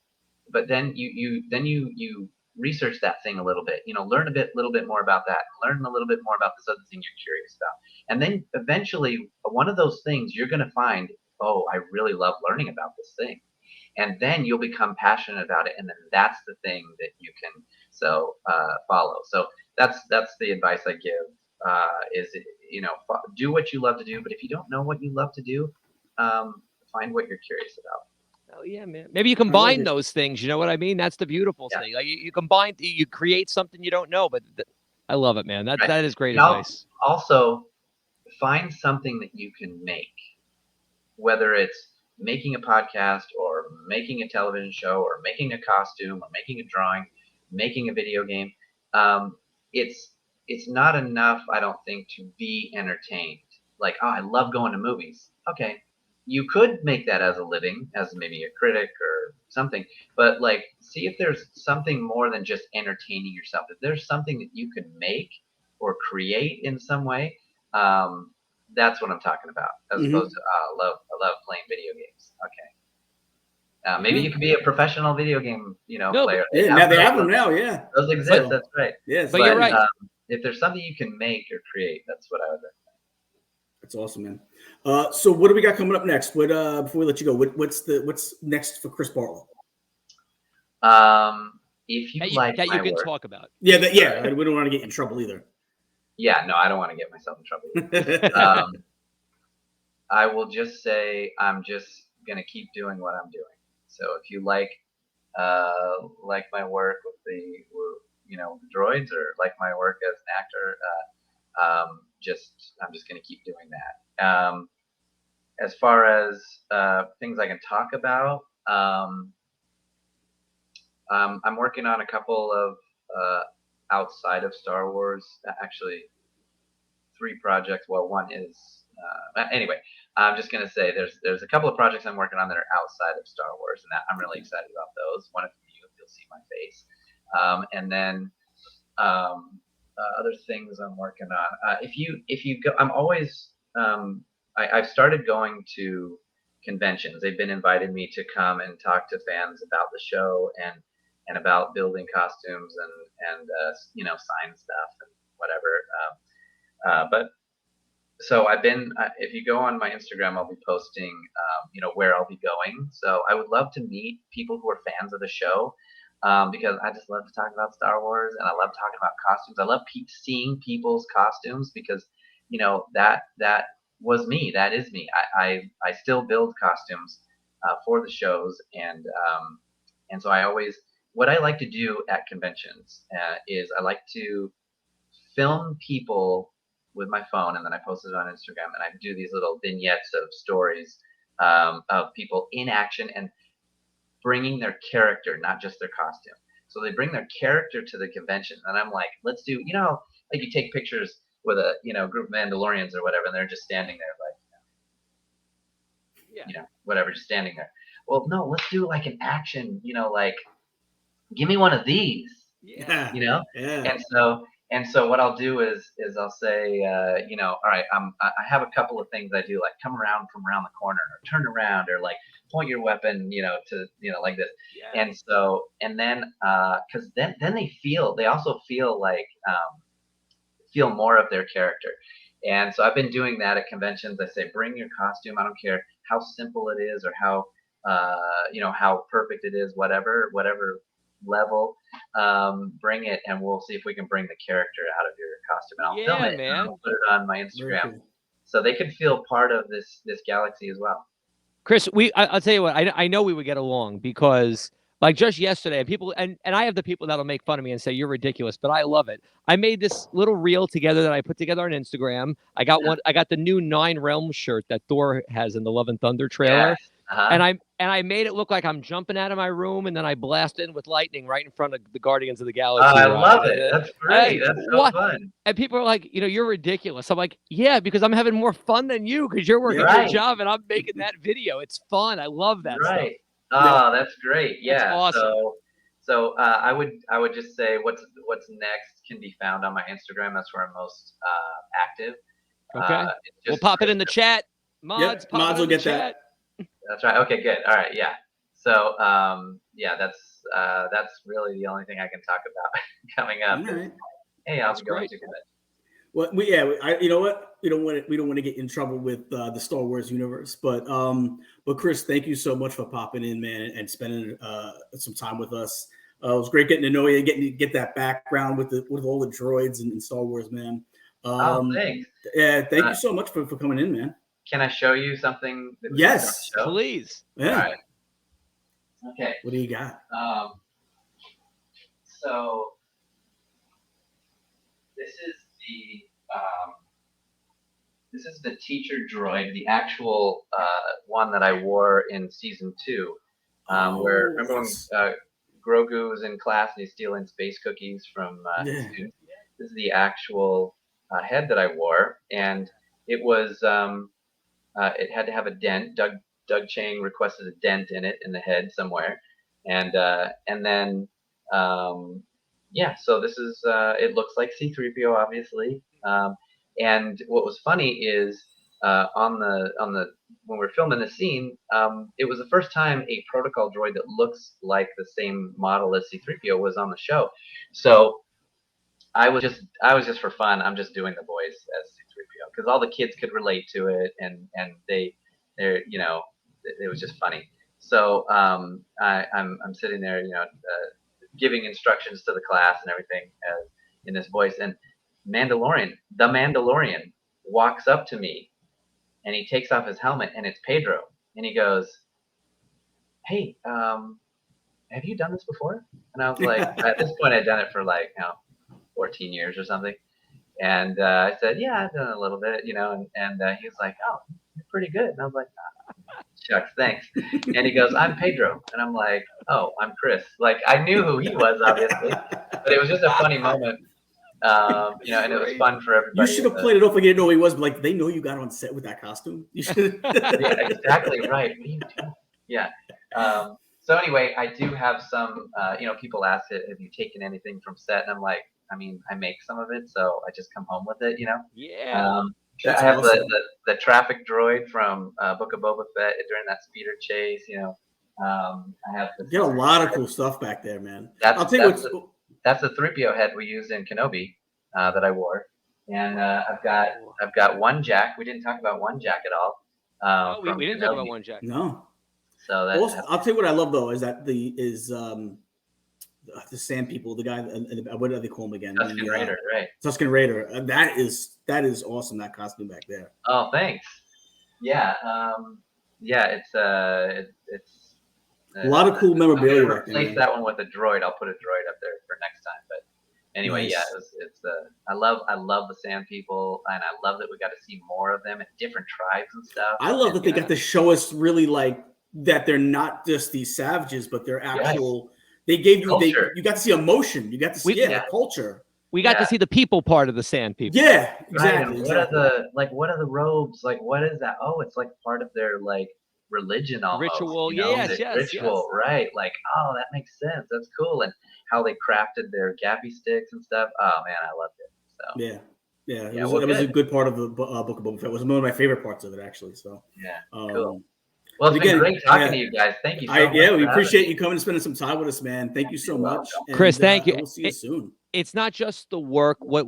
but then you research that thing a little bit, learn little bit more about that, learn a little bit more about this other thing you're curious about. And then eventually one of those things you're going to find, oh, I really love learning about this thing. And then you'll become passionate about it, and then that's the thing that you can follow. So that's the advice I give. Is do what you love to do, but if you don't know what you love to do, find what you're curious about. Oh yeah, man. Maybe you combine those things. You know what I mean? That's the beautiful thing. Like you combine, you create something you don't know. But I love it, man. That is great advice. Also, find something that you can make, whether it's making a podcast or making a television show or making a costume or making a drawing, making a video game. It's not enough, I don't think, to be entertained. Like, oh, I love going to movies. Okay, you could make that as a living, as maybe a critic or something, but like, see if there's something more than just entertaining yourself. If there's something that you can make or create in some way, that's what I'm talking about, as opposed to I love playing video games. Okay, maybe you could be a professional video game player. Yeah, now they have them now. Yeah, those exist. That's right. Yes, but you're right. If there's something you can make or create, that's what I would recommend. That's awesome, man. So what do we got coming up next? What before we let you go, what's next for Chris Barlow? If you that you can work, talk about. Yeah, we don't want to get you in trouble either. Yeah, no, I don't want to get myself in trouble. I will just say I'm just gonna keep doing what I'm doing. So if you like my work with the droids, or like my work as an actor, I'm just gonna keep doing that. As far as things I can talk about, I'm working on a couple of outside of Star Wars, actually 3 projects. Well, one is anyway. I'm just gonna say there's a couple of projects I'm working on that are outside of Star Wars, and that I'm really excited about those. One of you'll see my face, and then other things I'm working on. If you go, I'm always I've started going to conventions. They've been inviting me to come and talk to fans about the show and about building costumes and sign stuff and whatever. But so I've been. If you go on my Instagram, I'll be posting where I'll be going. So I would love to meet people who are fans of the show, because I just love to talk about Star Wars, and I love talking about costumes. I love seeing people's costumes, because that was me. That is me. I still build costumes for the shows, and so what I like to do at conventions is I like to film people with my phone, and then I post it on Instagram, and I do these little vignettes of stories of people in action and bringing their character, not just their costume. So they bring their character to the convention, and I'm like, let's do, like you take pictures with a group of Mandalorians or whatever, and they're just standing there like, whatever, just standing there. Well, no, let's do like an action, like, give me one of these, Yeah. And so what I'll do is I'll say, all right, I have a couple of things I do, like come around from around the corner, or turn around, or like point your weapon, to like this. Yeah. And then because then they also feel like feel more of their character. And so I've been doing that at conventions. I say, bring your costume. I don't care how simple it is or how how perfect it is, whatever level, bring it, and we'll see if we can bring the character out of your costume, and I'll film it, man. And I'll put it on my Instagram, so they can feel part of this galaxy as well. Chris, I'll tell you what, I know we would get along, because Like just yesterday, people and I have the people that'll make fun of me and say you're ridiculous, but I love it. I made this little reel together that I put together on Instagram. I got the new 9 Realms shirt that Thor has in the Love and Thunder trailer. Yes. Uh-huh. And I made it look like I'm jumping out of my room, and then I blast in with lightning right in front of the Guardians of the Galaxy. I love it. That's great. That's so fun. And people are like, you're ridiculous. I'm like, yeah, because I'm having more fun than you because you're working your job and I'm making that video. It's fun. I love that stuff. Oh, that's great. Yeah. That's awesome. So I would just say what's next can be found on my Instagram. That's where I'm most active. Okay. We'll pop it in the chat. Mods will get that. That's right. Okay, good. All right. Yeah. So that's really the only thing I can talk about coming up. Right. Hey, I'll go into it. Well, you know what? We don't want to get in trouble with the Star Wars universe, but Chris, thank you so much for popping in, man, and spending some time with us. It was great getting to know you, getting to get that background with all the droids and Star Wars, man. Thanks. Yeah, thank you so much for coming in, man. Can I show you something? Yes, please. Yeah. All right. Okay. What do you got? So this is the teacher droid, the actual one that I wore in season 2. Where remember when Grogu was in class and he's stealing space cookies from his students? This is the actual head that I wore, and it was it had to have a dent. Doug Chang requested a dent in it in the head somewhere, and then so this is it looks like C-3PO obviously, and what was funny is on the when we're filming the scene, it was the first time a protocol droid that looks like the same model as C-3PO was on the show. So I was just for fun. I'm just doing the voice as C-3PO because all the kids could relate to it, and they're it was just funny. So I'm sitting there, giving instructions to the class and everything in this voice, and the Mandalorian walks up to me, and he takes off his helmet, and it's Pedro, and he goes, "Hey, have you done this before?" And I was like, at this point, I'd done it for 14 years or something, and I said, "Yeah, I've done it a little bit, and he was like, "Oh, you're pretty good," and I was like, "Shucks, thanks." And he goes, "I'm Pedro," and I'm like, "Oh, I'm Chris." Like I knew who he was, obviously, but it was just a funny moment. And it was fun for everybody. You should have played it off like you didn't know who he was, but they know you got on set with that costume. You should. Yeah, exactly right. What are you doing? Yeah. So anyway, I do have some. People ask it, "Have you taken anything from set?" And I'm like, I make some of it, so I just come home with it. Yeah. I have awesome. the traffic droid from Book of Boba Fett during that speeder chase. I have. You got a lot of cool stuff back there, man. That's the 3PO head we used in Kenobi that I wore, and I've got one Jack. We didn't talk about one Jack at all. We didn't talk about one Jack. No. So I'll tell you what I love though is that the Sand People, the guy, what do they call him again? Tusken Raider, right? Tusken Raider. That is awesome. That costume back there. Oh, thanks. Yeah. It's a lot of cool memorabilia. I'm gonna replace that one with a droid. I'll put a droid up there for next time. But anyway, nice. Yeah, I love the Sand People, and I love that we got to see more of them and different tribes and stuff. I love that they got to show us really that they're not just these savages, but they're actual. Yes. They gave you you got to see emotion. You got to see the culture. We got to see the people part of the Sand People. Yeah, exactly. Right. What are the robes? Like, what is that? Oh, it's like part of their religion almost. Ritual. Yes, ritual. Yes. Right. Like, oh, that makes sense. That's cool. And how they crafted their gappy sticks and stuff. Oh man, I loved it. So yeah. It was a good part of the Book of Boba Fett. It was one of my favorite parts of it, actually. So yeah, cool. Well, it's been great talking to you guys. Thank you so much. Yeah, we appreciate you coming and spending some time with us, man. Thank you so much. Chris, thank you. We'll see you soon. It's not just the work, what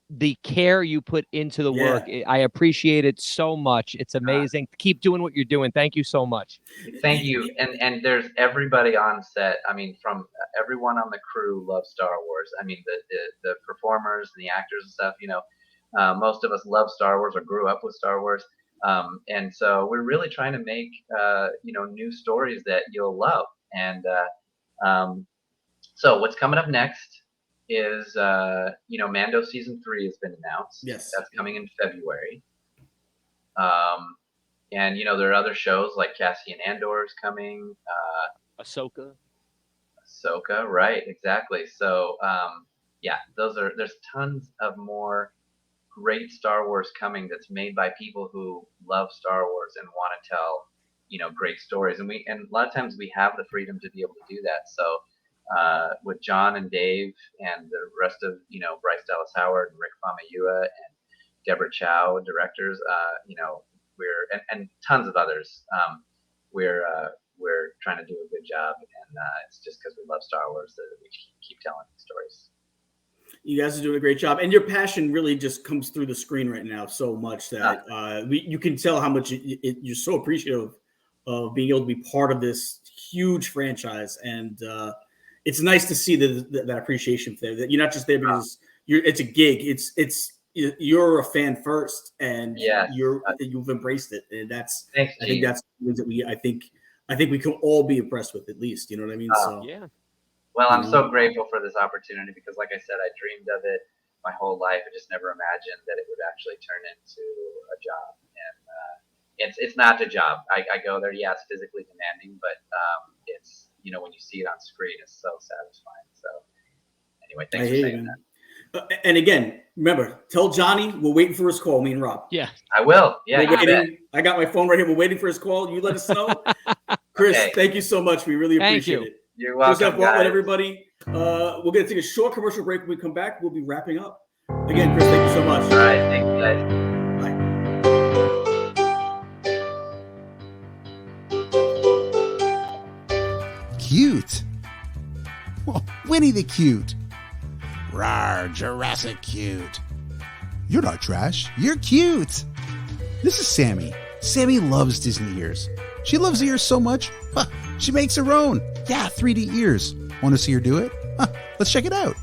the care you put into the work. I appreciate it so much. It's amazing. Keep doing what you're doing. Thank you so much. Thank you. And there's everybody on set. From everyone on the crew loves Star Wars. The performers and the actors and stuff, most of us love Star Wars or grew up with Star Wars. And so we're really trying to make, new stories that you'll love. And So what's coming up next is, Mando season 3 has been announced. Yes. That's coming in February. And there are other shows like Cassian Andor is coming. Ahsoka, right? Exactly. So, there's tons of more great Star Wars coming that's made by people who love Star Wars and want to tell, great stories. And a lot of times we have the freedom to be able to do that. So, with John and Dave and the rest of, Bryce Dallas Howard and Rick Famuyiwa and Deborah Chow, directors, and tons of others, we're trying to do a good job, and it's just because we love Star Wars that we keep telling these stories. You guys are doing a great job, and your passion really just comes through the screen right now so much that you can tell how much you're so appreciative of being able to be part of this huge franchise, and it's nice to see that appreciation there. That you're not just there because it's a gig. You're a fan first, and you've embraced it, and that's Thanks, I think that's things that I think we can all be impressed with, at least. You know what I mean? Well, I'm so grateful for this opportunity because, like I said, I dreamed of it my whole life. I just never imagined that it would actually turn into a job. And it's not a job. I go there. Yeah, it's physically demanding, but it's when you see it on screen, it's so satisfying. So anyway, thanks for saying that. And again, remember, tell Johnny we're waiting for his call. Me and Rob. Yeah, I will. Yeah, we're waiting. I got my phone right here. We're waiting for his call. You let us know. Chris, thank you so much. We really appreciate it. You're welcome, Bartlett, everybody. We're going to take a short commercial break. When we come back, we'll be wrapping up. Again, Chris, thank you so much. All right. Thank you, guys. Cute. Oh, Winnie the Cute. Rawr, Jurassic Cute. You're not trash. You're cute. This is Sammy. Sammy loves Disney ears. She loves ears so much, she makes her own. Yeah, 3D ears. Want to see her do it? Let's check it out.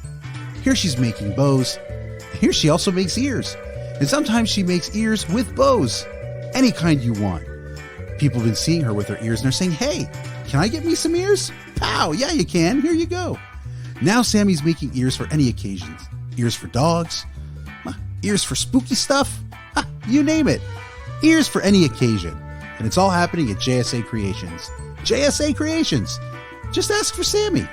Here she's making bows. Here she also makes ears. And sometimes she makes ears with bows. Any kind you want. People have been seeing her with her ears and they're saying, hey, can I get me some ears? Pow, yeah, you can. Here you go. Now Sammy's making ears for any occasions. Ears for dogs. Ears for spooky stuff. You name it. Ears for any occasion. And it's all happening at JSA Creations. JSA Creations. Just ask for Sammy.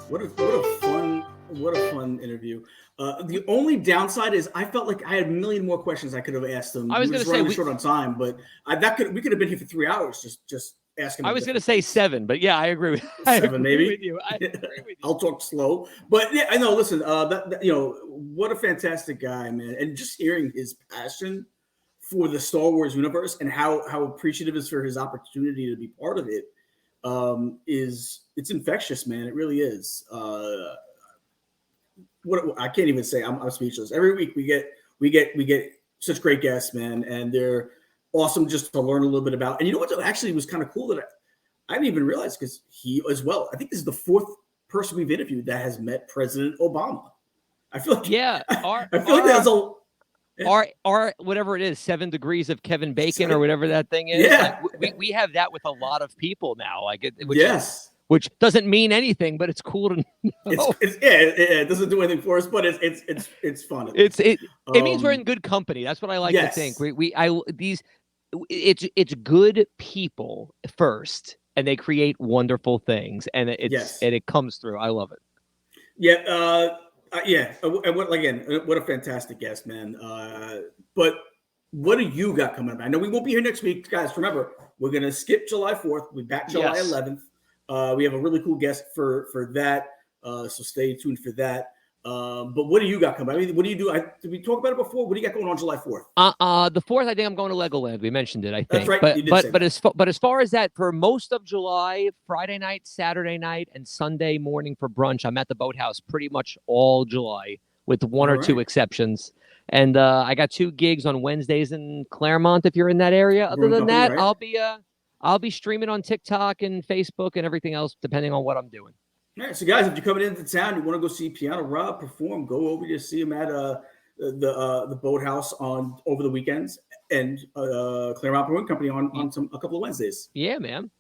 What a fun interview. The only downside is I felt like I had a million more questions I could have asked them. I was going to say short on time, but we could have been here for 3 hours just asking. I was going to say 7, but yeah, I agree with 7 maybe. With you. I agree with you. I'll talk slow, but yeah, I know. Listen, what a fantastic guy, man, and just hearing his passion for the Star Wars universe and how appreciative is for his opportunity to be part of it it's infectious, man. It really is. What I can't even say. I'm speechless. Every week we get such great guests, man, and they're awesome just to learn a little bit about. And you know what actually was kind of cool that I didn't even realize, because he as well. I think this is the 4th person we've interviewed that has met President Obama. I feel like that's a. Our whatever it is, 7 degrees of Kevin Bacon or whatever that thing is. Yeah. Like, we have that with a lot of people now. Like which doesn't mean anything, but it's cool to know. It doesn't do anything for us, but it's fun. It means we're in good company. That's what I like to think. It's good people first, and they create wonderful things, and it comes through. I love it. Yeah. What a fantastic guest, man. But what do you got coming up? I know we won't be here next week, guys. Remember, we're going to skip July 4th. We'll be back July 11th. We have a really cool guest for that. So stay tuned for that. But what do you got coming up? I mean, what do you do? Did we talk about it before? What do you got going on July 4th? The 4th, I think I'm going to Legoland. We mentioned it, I think. That's right. But as far as that, for most of July, Friday night, Saturday night, and Sunday morning for brunch, I'm at the Boathouse pretty much all July, with one or two exceptions. And I got 2 gigs on Wednesdays in Claremont, if you're in that area. Other than that, right? I'll be streaming on TikTok and Facebook and everything else, depending on what I'm doing. All right, so guys, if you're coming into town, you want to go see Piano Rob perform, go over to see him at the Boathouse over the weekends, and Claremont Brewing Company on a couple of Wednesdays. Yeah, man.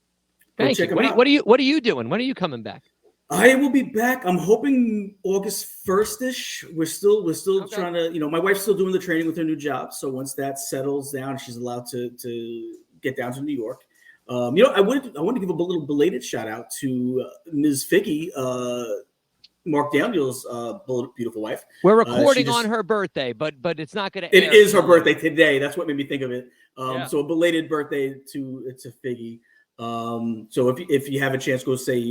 Go Thank you. What are you doing? When are you coming back? I will be back. I'm hoping August 1st-ish. We're still Okay. trying to, my wife's still doing the training with her new job. So once that settles down, she's allowed to get down to New York. I want to give a little belated shout out to Ms. Figgy, Mark Daniel's beautiful wife. We're recording on her birthday, but it's not going to. It is her birthday today. That's what made me think of it. Yeah. So a belated birthday to Figgy. So if you have a chance, go say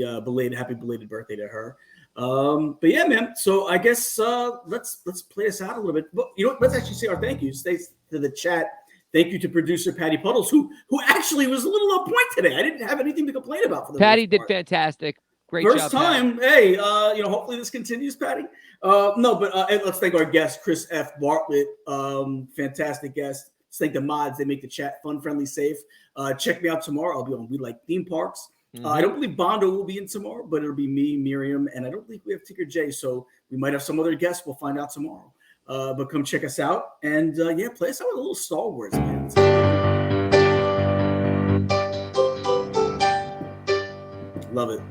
happy belated birthday to her. But yeah, man. So I guess let's play us out a little bit. But let's actually say our thank yous. Thanks to the chat. Thank you to producer Patty Puddles, who actually was a little on point today. I didn't have anything to complain about for the Patty did fantastic. Great First job, time. Patty. Hey, hopefully this continues, Patty. Let's thank our guest, Chris F. Bartlett. Fantastic guest. Let's thank the mods. They make the chat fun, friendly, safe. Check me out tomorrow. I'll be on We Like Theme Parks. I don't believe Bondo will be in tomorrow, but it'll be me, Miriam, and I don't think we have Tinker J, so we might have some other guests. We'll find out tomorrow. But come check us out. And play us out with a little Star Wars, man. Love it.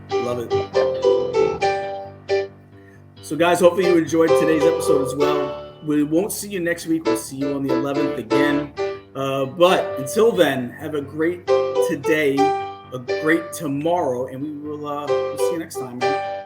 So, guys, hopefully you enjoyed today's episode as well. We won't see you next week. We'll see you on the 11th again. But until then, have a great today, a great tomorrow, and we'll see you next time, man.